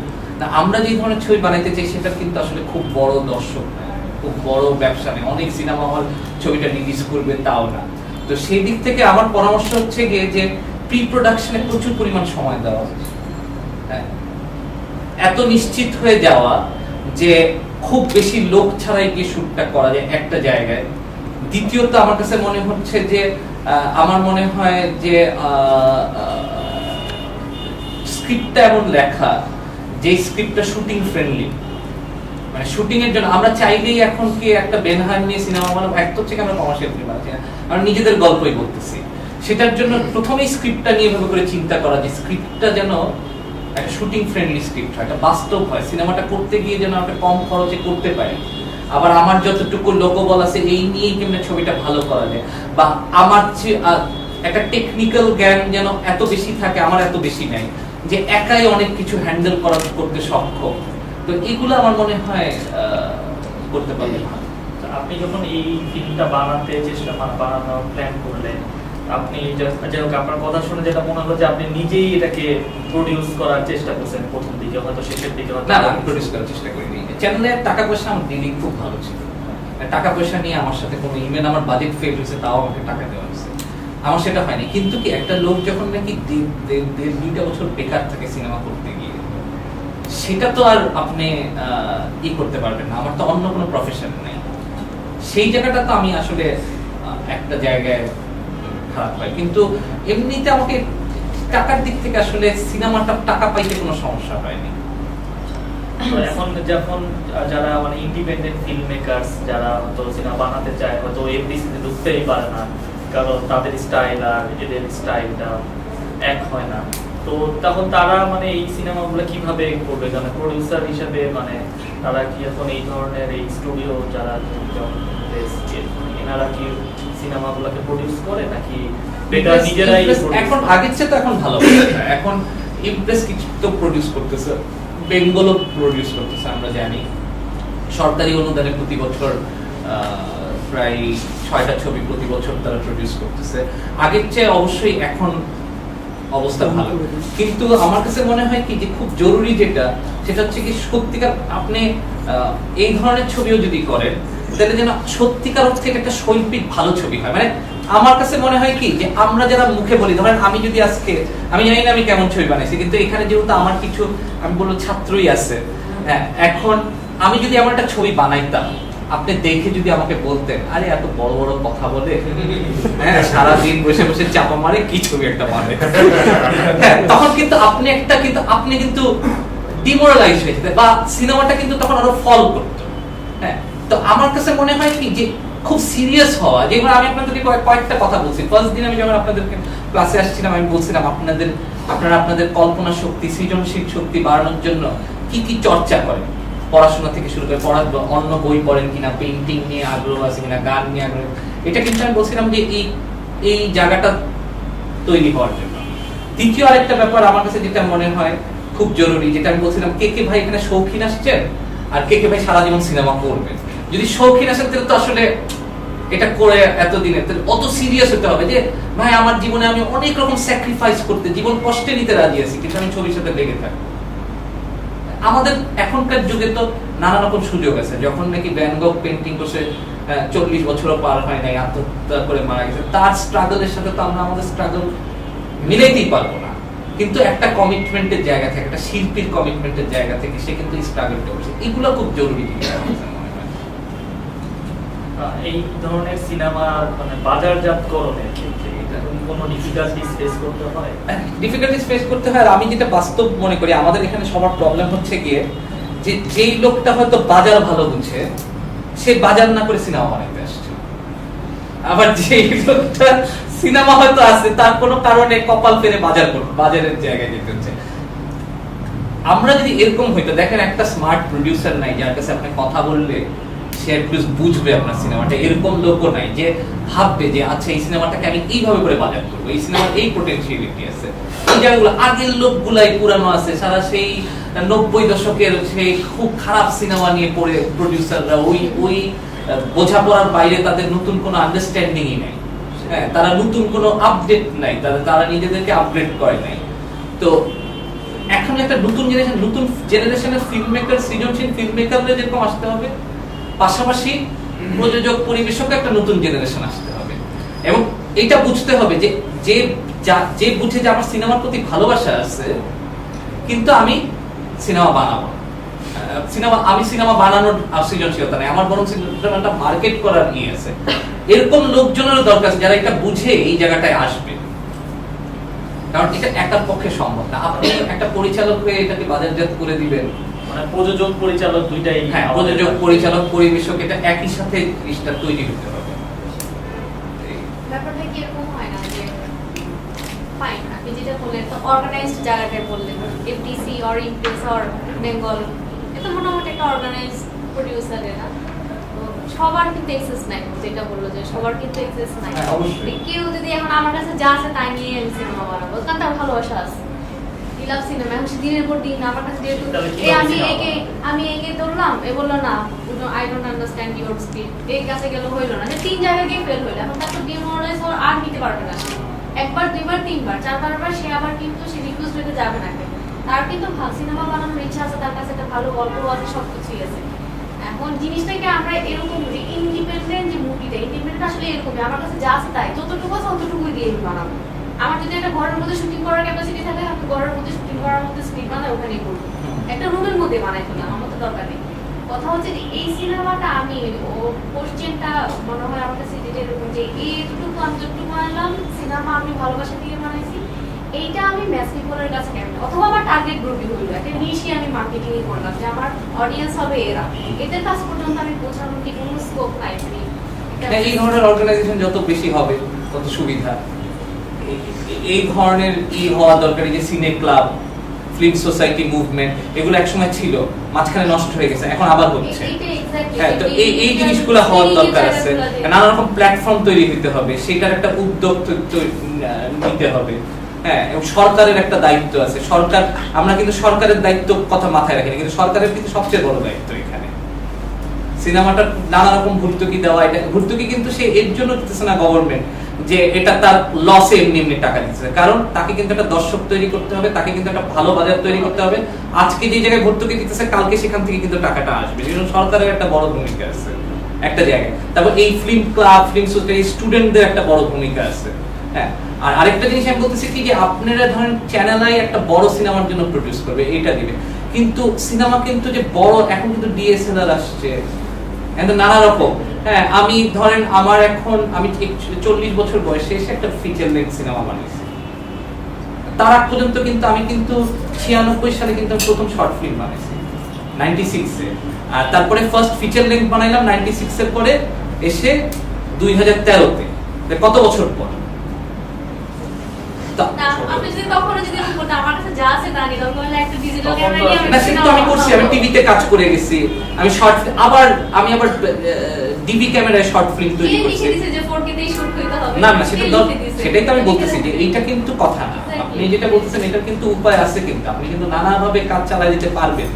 আমরা যে ধরনের ছবি বানাইতে চাই সেটা কিন্তু আসলে খুব বড় দর্শক নেই, খুব বড় ব্যবসা নেই, অনেক সিনেমা হল ছবিটা রিলিজ করবে তাও না। তো সেই দিক থেকে আমার পরামর্শ হচ্ছে গিয়ে যে প্রি প্রোডাকশনে প্রচুর পরিমাণ সময় দেওয়া, এত নিশ্চিত হয়ে যাওয়া যে খুব বেশি লোক ছাড়াই গিয়ে শুটটা করা যায় একটা জায়গায়। দ্বিতীয়ত আমার কাছে মনে হচ্ছে যে আমার মনে হয় যে স্ক্রিপ্টটা এমন লেখা যে স্ক্রিপ্টটা শুটিং ফ্রেন্ডলি, মানে শুটিং এর জন্য আমরা চাইলেই এখন কি একটা বেনহাম নিয়ে সিনেমা বানাবো, এক তো হচ্ছে আমরা কমার্শিয়াল ফিল্ম বানাচ্ছি না, আমরা নিজেদের গল্পই বলতেছি। সেটার জন্য প্রথমেই স্ক্রিপ্টটা নিয়ে ভাবে করে চিন্তা করা যে স্ক্রিপ্টটা যেন একটা শুটিং ফ্রেন্ডলি স্ক্রিপ্ট হয়, একটা বাস্তব হয়, সিনেমাটা করতে গিয়ে যেন একটা কম খরচে করতে পারি। আবার আমার যতটুকু লোকবল আছে এই নিয়েই কেমনে ছবিটা ভালো করা যায়, বা আমার একটা টেকনিক্যাল জ্ঞান যেন এত বেশি থাকে, আমার এত বেশি নাই যে একাই অনেক কিছু হ্যান্ডেল করতে সক্ষম। তো এগুলো আমার মনে হয় করতে পারলে ভালো। আপনি যখন এই ফিল্মটা বানাতে বানানোর প্ল্যান করলেন, আপনি যেরকম আপনার কথা শুনে যেটা মনে হলো যে আপনি নিজেই এটাকে প্রডিউস করার চেষ্টা করছেন প্রথম দিকে, হয়তো শেষের দিকে হয়তো না আমি প্রডিউস করার চেষ্টা করিনি। চ্যানেলে টাকা পয়সা আমার ডিলিং খুব ভালো ছিল, টাকা পয়সা নিয়ে আমার সাথে কোনো ইভেন আমার বাজেট ফেল হয়েছে তাও আমাকে টাকা দেওয়া হয়েছে, আমার সেটা হয়নি। কিন্তু কি একটা লোক যখন নাকি 1.5-2 বছর বেকার থাকে সিনেমা করতে গিয়ে, সেটা তো আর আপনি করতে পারবেন না। আমার তো অন্য কোনো প্রফেশন নেই, সেই জায়গাটা তো আমি আসলে একটা জায়গায় খারাপ পাই। কিন্তু এমনিতে আমাকে টাকার দিক থেকে আসলে সিনেমাটা টাকা পাইতে কোনো সমস্যা হয়নি। তো এখন যখন যারা মানে ইন্ডিপেন্ডেন্ট ফিল্ম মেকারস যারা হয়তো সিনেমা বানাতে চায়, হয়তো এফডিসিতে ঢুকতেই পারে না কারণ তাদের স্টাইল আর এদের স্টাইলটা এক হয় না, তো তখন তারা মানে এই সিনেমাগুলো কিভাবে করবে? কারণ প্রডিউসার হিসেবে মানে তারা কি এখন এই ধরনের এই স্টুডিও যারা এনারা কি সিনেমাগুলোকে প্রডিউস করে নাকি বেটার নিজেরাই? এখন আগের চেয়ে তো এখন ভালো, এখন ইমপ্রেস কিছু তো প্রডিউস করতেছে, বেঙ্গলও প্রডিউস করতেছে, আমরা জানি সরকারি অনুদানে প্রতি বছর প্রায় 6টা ছবি প্রতি বছর তারা প্রডিউস করতেছে। আগের চেয়ে অবশ্যই এখন অবস্থা ভালো, কিন্তু আমার কাছে মনে হয় কি যে খুব জরুরি যেটা সেটা হচ্ছে কি সত্যিকার আপনি এই ধরনের ছবিও যদি করেন তাহলে যেন সত্যিকার অর্থে একটা শৈল্পিক ভালো ছবি হয়। মানে আমার কাছে মনে হয় কি যে আমরা যারা মুখে বলি, ধরেন আমি যদি আজকে আমি জানি না আমি কেমন ছবি বানাইছি, কিন্তু এখানে যেহেতু আমার কিছু আমি বলবো ছাত্রই আছে, হ্যাঁ, এখন আমি যদি এমন একটা ছবি বানাইতাম, আপনি দেখে যদি আমাকে বলতেন আরে এত বড় বড় কথা বলে, হ্যাঁ সারাদিন বসে বসে চাপা মারে কি ছবি একটা বানায়, হ্যাঁ, তখন কিন্তু আপনি কিন্তু ডিমোরালাইজ হয়ে যেতেন বা সিনেমাটা কিন্তু তখন আরো ফল করতো। হ্যাঁ, তো আমার কাছে মনে হয় কি যে খুব সিরিয়াস হওয়া, যেমন আমি আপনাদেরকে কয়েকটা কথা বলছি। ফার্স্ট দিন আমি যখন আপনাদেরকে ক্লাসে আসছিলাম আমি বলছিলাম আপনারা আপনাদের কল্পনা শক্তি, সৃজনশীল শক্তি বাড়ানোর জন্য কি কি চর্চা করেন, পড়াশোনা থেকে শুরু করে অন্য বই পড়েন কিনা, পেইন্টিং নিয়ে আগ্রহ আছে কিনা, গান নিয়ে আগ্রহ, এটা কিন্তু আমি বলছিলাম যে এই জায়গাটা তৈরি হওয়ার জন্য। দ্বিতীয় আরেকটা ব্যাপার আমার কাছে যেটা মনে হয় খুব জরুরি, যেটা আমি বলছিলাম কে ভাই এখানে শৌখিন আসছেন আর কে ভাই সারা জীবন সিনেমা করবেন। যদি শৌখিন আসেন তাহলে তো আসলে এটা করে এতদিনে অত সিরিয়াস হতে হবে যে ভাই আমার জীবনে আমি অনেক রকম স্যাক্রিফাইস করতে, জীবন কষ্টে নিতে রাজি আছি, কিন্তু আমি ছবির সাথে লেগে থাকি। আমাদের এখনকার যুগে তো নানা রকম সুযোগ আছে, যখন নাকি ভ্যান গঘ পেইন্টিং করছে 40 বছরও পার হয় নাই, আত্মহত্যা করে মারা গেছে, তার স্ট্রাগলের সাথে তো আমরা আমাদের স্ট্রাগল মিলাইতেই পারবো না। কিন্তু একটা কমিটমেন্টের জায়গা থেকে, একটা শিল্পীর কমিটমেন্টের জায়গা থেকে সে কিন্তু স্ট্রাগলটা করছে, এগুলো খুব জরুরি। এই ধরনের সিনেমা মানে বাজারজাতকরণের ক্ষেত্রে কোনো ডিফিকাল্টিস ফেস করতে হয়? ডিফিকাল্টিস ফেস করতে হয়। আর আমি যেটা বাস্তব মনে করি আমাদের এখানে সবার প্রবলেম হচ্ছে গিয়ে যে যেই লোকটা হয়তো বাজার ভালো বুঝে সে বাজার না করে সিনেমা বানাইতে আসছে, আবার যেই লোকটা সিনেমা হয়তো আছে তার কোনো কারণে কপাল ফেরে বাজারের জায়গায় যেতে হচ্ছে। আমরা যদি এরকম হইতো, দেখেন একটা স্মার্ট প্রডিউসার নাই যার কাছে আপনি কথা বললে সে বুঝবে আপনার সিনেমাটা, এরকম লোকও নাই যে ভাববে যে আচ্ছা এই সিনেমাটাকে আমি এইভাবে করে বাজার করবো, এই সিনেমার এই পোটেনশিয়ালিটি আছে। এই জায়গাগুলো আগের লোকগুলাই পুরানো আছে, সারা সেই 90 দশকের সেই খুব খারাপ সিনেমা নিয়ে পড়ে প্রডিউসাররা ওই বোঝাপড়ার বাইরে তাদের নতুন কোনো আন্ডারস্ট্যান্ডিংই নাই, হ্যাঁ, তারা নতুন কোনো আপডেট নাই, তারা নিজেদেরকে আপগ্রেড করে নাই। তো এখন একটা নতুন জেনারেশনের ফিল্ম মেকার, সৃজনশীল ফিল্ম মেকাররা যেরকম আসতে হবে, পাশাপাশি প্রযোজক পরিবেশক একটা নতুন জেনারেশন আসতে হবে। এবং এটা বুঝতে হবে যে যে বুঝে যে আমার সিনেমার প্রতি ভালোবাসা আছে কিন্তু আমি সিনেমা বানাবো, সিনেমা বানানোর সৃজনশীলতা নেই, আমার বরং সিনেমাটা মার্কেট করার নিয়ে আছে, এরকম লোকজনের দরকার যারা এটা বুঝে এই জায়গাটায় আসবে। কারণ এটা একার পক্ষে সম্ভব না। আপনি একটা পরিচালক হয়ে এটাকে বাজারজাত করে দিবেন, মানে প্রযোজক পরিচালক দুইটাই, হ্যাঁ প্রযোজক পরিচালক পরিবেশক এটা একই সাথে জিনিসটা তৈরি হতে হবে। ব্যাপারটা কি এরকম হয় না যে ফাইন আপনি যেটা বললেন তো অর্গানাইজড জায়গাটায় বললেন FDC or Impress or Bengal, এটা মোটামুটি একটা অর্গানাইজড প্রডিউসার এরা, তো সবার কিন্তু এক্সেস নাই, যেটা বললো যে সবার কিন্তু এক্সেস নাই। হ্যাঁ, অবশ্যই। কেউ যদি এখন আমার কাছে যা আছে তাই নিয়ে আমি সিনেমা বানাবো, কারণ তার ভালোবাসা আছে, লাভ সিনেমা এখন সে দিনের পর দিন আমার কাছে যেহেতু আমি একে ধরলাম, এ বললো না I don't understand your speed, এই কাছে গেল হইলো না, যে 3 জায়গায় গিয়ে ফেল হইলো, এখন তার তো ডিমোরালাইজ হওয়ার আর নিতে পারবে না, একবার দুইবার তিনবার চারবার সে আবার কিন্তু সে রিকুয়েস্ট হতে যাবে না, তার কিন্তু সিনেমা বানানোর ইচ্ছা আছে, তার কাছে একটা ভালো গল্প আছে, সবকিছুই আছে। এখন জিনিসটাকে আমরা এরকম যে ইন্ডিপেন্ডেন্ট যে মুভিটা, ইন্ডিপেন্ডেন্ট আসলে এরকমই, আমার কাছে যা আছে তাই, যতটুকু আছে ততটুকুই দিয়ে আমি বানাবো। আমার যদি একটা ঘরের মধ্যে শুটিং করার ক্যাপাসিটি থাকে, আমি ঘরের মধ্যে শুটিং করার মধ্যে স্ক্রিপ্ট বানাই ওখানেই করবো, একটা রুমের মধ্যে বানাই ফেললাম, আমার তো দরকার নেই। কথা হচ্ছে যে এই সিনেমাটা আমি ও কোশ্চেনটা মনে হয় আমার কাছে যেটা এরকম যে এইটুকু আমি যতটুকু আনলাম সিনেমা আমি ভালোবাসা দিয়ে বানাইছি, এইটা আমি ম্যাস পিপলের কাছে কেমন, অথবা আমার টার্গেট গ্রুপই হইলো, একটা নিশে আমি মার্কেটিং করলাম যে আমার অডিয়েন্স হবে এরা, এদের কাছ পর্যন্ত আমি পৌঁছানোর কি কোনো স্কোপ নাই। এই ধরনের অর্গানাইজেশন যত বেশি হবে তত সুবিধা। এই ধরনের হওয়া দরকার, যে সিনে ক্লাব, ফিল্ম সোসাইটি মুভমেন্ট, এগুলো একসময় ছিল, মাঝখানে নষ্ট হয়ে গেছে, এখন আবার হচ্ছে। হ্যাঁ, তো এই জিনিসগুলো হওয়ার দরকার আছে, নানা রকম প্ল্যাটফর্ম তৈরি হতে হবে, সেটার একটা উদ্যোগ নিতে হবে। হ্যাঁ, এবং সরকারের একটা দায়িত্ব আছে, সরকার, আমরা কিন্তু সরকারের দায়িত্ব কথা মাথায় রাখি না, কিন্তু সরকারের কিন্তু সবচেয়ে বড় দায়িত্ব এখানে সিনেমাটা নানা রকম ভর্তুকি দেওয়া। এটা ভর্তুকি কিন্তু সে এর জন্য দিতেছে না গভর্নমেন্ট যে এটা তার লসে এমনি এমনি টাকা দিচ্ছে, কারণ তাকে কিন্তু একটা দর্শক তৈরি করতে হবে, তাকে কিন্তু একটা ভালো বাজার তৈরি করতে হবে। আজকে যে জায়গায় ভর্তুকি দিতেছে কালকে সেখান থেকে কিন্তু টাকাটা আসবে, এই জন্য সরকারের একটা বড় ভূমিকা আছে একটা জায়গায়। তারপর এই ফিল্ম ক্লাব, ফিল্ম সোসাইটি, স্টুডেন্টদের একটা বড় ভূমিকা আছে। হ্যাঁ, আর আরেকটা জিনিস আমি বলতেছি কি যে আপনারা ধরেন চ্যানেল আই একটা বড় সিনেমার জন্য প্রডিউস করবে, এটা দিবে, কিন্তু সিনেমা কিন্তু যে বড়, এখন কিন্তু ডিএসএলআর আসছে, নানা রকম। হ্যাঁ, আমি ধরেন আমার এখন আমি 40 বছর বয়সে এসে একটা ফিচার লেন্থ সিনেমা বানিয়েছি, তার আগ পর্যন্ত কিন্তু আমি কিন্তু 96 সালে কিন্তু প্রথম শর্ট ফিল্ম বানিয়েছি 96 এ, আর তারপরে ফার্স্ট ফিচার লেন্থ বানাইলাম 96 এর পরে এসে 2013 তে, কত বছর পর। আমি করছি, আমি টিভিতে কাজ করে গেছি, আমি শর্ট, আবার ডিবি ক্যামেরায় শর্ট ফিল্ম তৈরি করছি। না না, সেটাই তো আমি বলতেছি যে এইটা কিন্তু কথা না, আপনি যেটা বলতেছেন এটা কিন্তু উপায় আছে, কিন্তু আপনি কিন্তু নানাভাবে কাজ চালিয়ে দিতে পারবেন।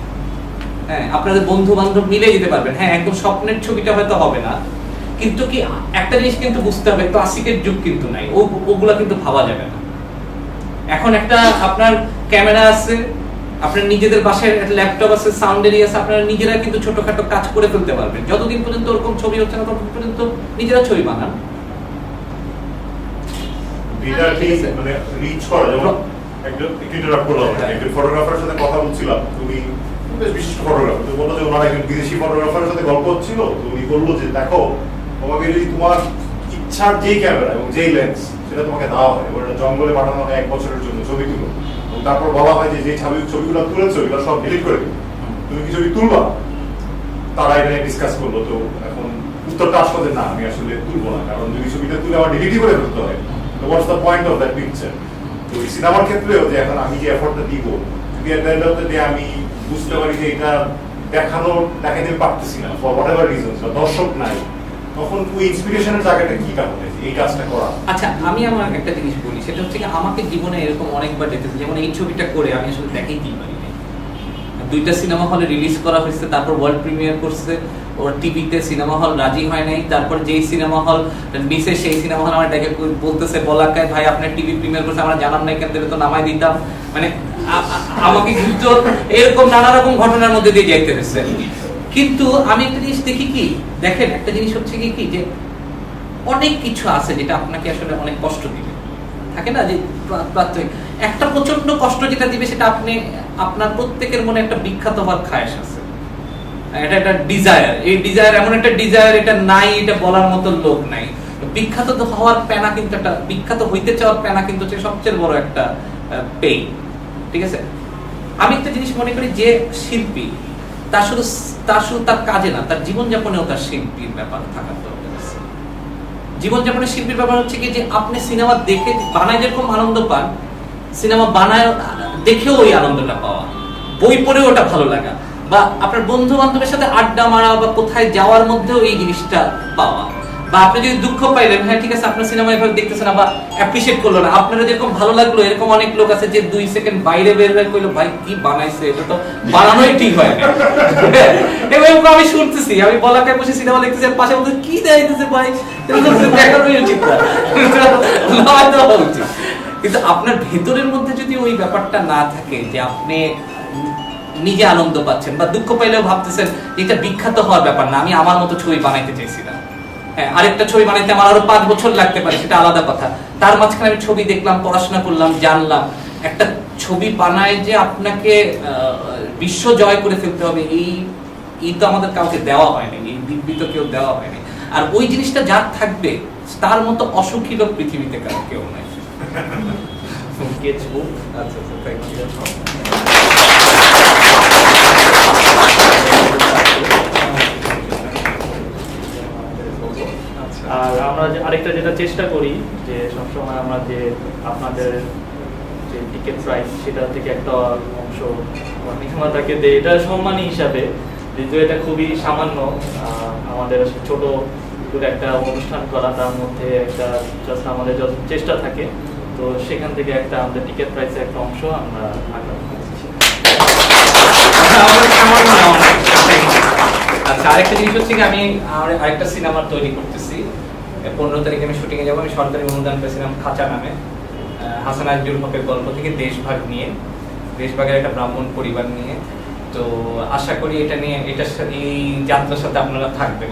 হ্যাঁ, আপনাদের বন্ধু বান্ধব মিলে যেতে পারবেন। হ্যাঁ, একদম স্বপ্নের ছবিটা হয়তো হবে না, কিন্তু কি একটা জিনিস কিন্তু বুঝতে হবে, ক্লাসিকের যুগ কিন্তু নাই, ওগুলা কিন্তু ভাবা যাবে না। এখন একটা আপনার ক্যামেরা আছে, আপনার নিজেদের বাসায় ল্যাপটপ আছে, সাউন্ডেরই আছে, আপনারা নিজেরা কিন্তু ছোটখাটো কাজ করে ফেলতে পারবেন। যতদিন পর্যন্ত ওরকম ছবি হচ্ছে না ততদিন পর্যন্ত নিজেরা ছবি বানান। মানে রিচ করা, যেমন একজন ফটোগ্রাফারের সাথে কথা বলছিলাম, তুমি বেশ বিশিষ্ট ফটোগ্রাফার, তো বললো যে ওনার একজন বিদেশি ফটোগ্রাফারের সাথে গল্প হচ্ছিল, তো উনি বললো যে দেখো তোমাকে যদি তোমার ইচ্ছার যেই ক্যামেরা এবং যেই লেন্স সেটা তোমাকে দেওয়া হয়, এবার জঙ্গলে পাঠানো হয় 1 বছরের জন্য ছবি তুলো, এবং তারপর বলা হয় যে ছবিগুলো তুলেছো এগুলো সব ডিলিট করে দিও, তুমি কি ছবি তুলবা? তারা এটা ডিসকাস করলো, তো এখন উত্তরটা আসলে না, আমি আসলে তুলবো না, কারণ যদি ছবিটা তুলে আমার ডিলিটই করে ফেলতে হয়, তো what's the point of that picture. তো সিনেমার ক্ষেত্রেও যে এখন আমি যে এফোর্টটা দিব, যদি at the end of the day আমি বুঝতে পারি যে এটা দেখাতে পারতেছি না ফর হোয়াট এভার রিজনস, বা দর্শক নাই, তখন ওই ইন্সপিরেশনের জায়গাটা কি কারণে এই কাজটা করা? আচ্ছা, আমি আমার একটা জিনিস বলি, সেটা হচ্ছে কি আমাকে জীবনে এরকম অনেকবার দেখেছি, যেমন এই ছবিটা করে আমি আসলে দেখাইতেই পারি না। 2টা সিনেমা হলে রিলিজ করা হয়েছে, তারপর ওয়ার্ল্ড প্রিমিয়ার করছে, ওর টিভিতে সিনেমা হল রাজি হয় নাই, তারপর যেই সিনেমা হল নিচে সেই সিনেমা হল আমার ডেকে বলতেছে বলাকায় ভাই আপনার টিভি প্রিমিয়ার করছে, আমরা জানার নাই, কেন তো নামাই দিতাম, মানে আমাকে কিন্তু এরকম নানা রকম ঘটনার মধ্যে দিয়ে যাইতে হয়েছে। কিন্তু আমি একটা জিনিস দেখি কি, দেখেন একটা জিনিস হচ্ছে কি যে অনেক কিছু আছে যেটা আপনাকে আসলে অনেক কষ্ট দিবে, থাকে না যে প্রাত্যহিক একটা প্রচন্ড কষ্ট যেটা দিবে সেটা আপনি আপনার প্রত্যেকের মনে একটা বিখ্যাত হওয়ার খায়েশ আছে, এটা একটা ডিজায়ার, এই ডিজায়ার এমন একটা ডিজায়ার, এটা নাই এটা বলার মতো লোক নাই। বিখ্যাত হওয়ার প্যানা কিন্তু একটা, বিখ্যাত হইতে চাওয়ার প্যানা কিন্তু হচ্ছে সবচেয়ে বড় একটা পেইন, ঠিক আছে? আমি একটা জিনিস মনে করি যে শিল্পী তার শুধু তার কাজে না, তার জীবনযাপনেও তার শিল্পীর ব্যাপার থাকার দরকার আছে। জীবনযাপনের শিল্পীর ব্যাপার হচ্ছে কি যে আপনি সিনেমা দেখে বানায় যেরকম আনন্দ পান, সিনেমা বানায় দেখেও ওই আনন্দটা পাওয়া, বই পড়েও ওটা ভালো লাগা, বা আপনার বন্ধু বান্ধবের সাথে আড্ডা মারা বা কোথায় যাওয়ার মধ্যেও এই জিনিসটা পাওয়া, বা আপনি যদি দুঃখ পাইলেন, হ্যাঁ ঠিক আছে আপনার সিনেমা এভাবে দেখতেছেন না বা অ্যাপ্রিশিয়েট করলো না, আপনারা যেরকম ভালো লাগলো এরকম অনেক লোক আছে যে 2 সেকেন্ড বাইরে বের হয়ে কইলো ভাই কি বানাইছে, এটা তো বানানোই ঠিক হয় না। এরকম আমি শুনতেছি, আমি বলাকায় বসে সিনেমা দেখতেছি, পাশে বলতে কি দেখাইতেছে ভাই, এটা তো দেখানোই উচিত না, নয় দেওয়া উচিত। কিন্তু আপনার ভেতরের মধ্যে যদি ওই ব্যাপারটা না থাকে যে আপনি নিজে আনন্দ পাচ্ছেন বা দুঃখ পাইলেও ভাবতেছেন এটা বিখ্যাত হওয়ার ব্যাপার না, আমি আমার মতো ছবি বানাইতে চাইছিলাম, হ্যাঁ আরেকটা ছবি বানাইতে আমার আরো 5 বছর লাগতে পারে, সেটা আলাদা কথা, তার মাঝখানে আমি ছবি দেখলাম, পড়াশোনা করলাম, জানলাম। একটা ছবি বানায় যে আপনাকে বিশ্ব জয় করে ফেলতে হবে এই তো আমাদের কাউকে দেওয়া হয়নি, এই দিব্যি তো কেউ দেওয়া হয়নি। আর ওই জিনিসটা যার থাকবে তার মতো অসুখী লোক পৃথিবীতে কারো কেউ নাই। স্কেচবুক। আচ্ছা আচ্ছা, থ্যাংক ইউ। আর আমরা আরেকটা যেটা চেষ্টা করি যে সবসময় আমরা যে আপনাদের যে টিকিট প্রাইস সেটা থেকে একটা অংশ নির্মাতাকে দেয়, এটা সম্মানী হিসাবে, যেহেতু এটা খুবই সামান্য, আমাদের ছোট করে একটা অনুষ্ঠান করা, তার মধ্যে একটা জাস্ট আমাদের যত চেষ্টা থাকে, তো সেখান থেকে একটা আমাদের টিকিট প্রাইসের একটা অংশ আমরা আগ্রহ করছি। আচ্ছা, আরেকটা জিনিস হচ্ছে কি, আমি আরেকটা সিনেমা তৈরি করতেছি, 15 তারিখে আমি শুটিংয়ে যাবো। আমি সরকারি অনুদান পেয়েছিলাম খাঁচা নামে, হাসান আজজুল হকের গল্প থেকে, দেশভাগ নিয়ে, দেশভাগের একটা ব্রাহ্মণ পরিবার নিয়ে। তো আশা করি এটা নিয়ে এই যাত্রার সাথে আপনারা থাকবেন।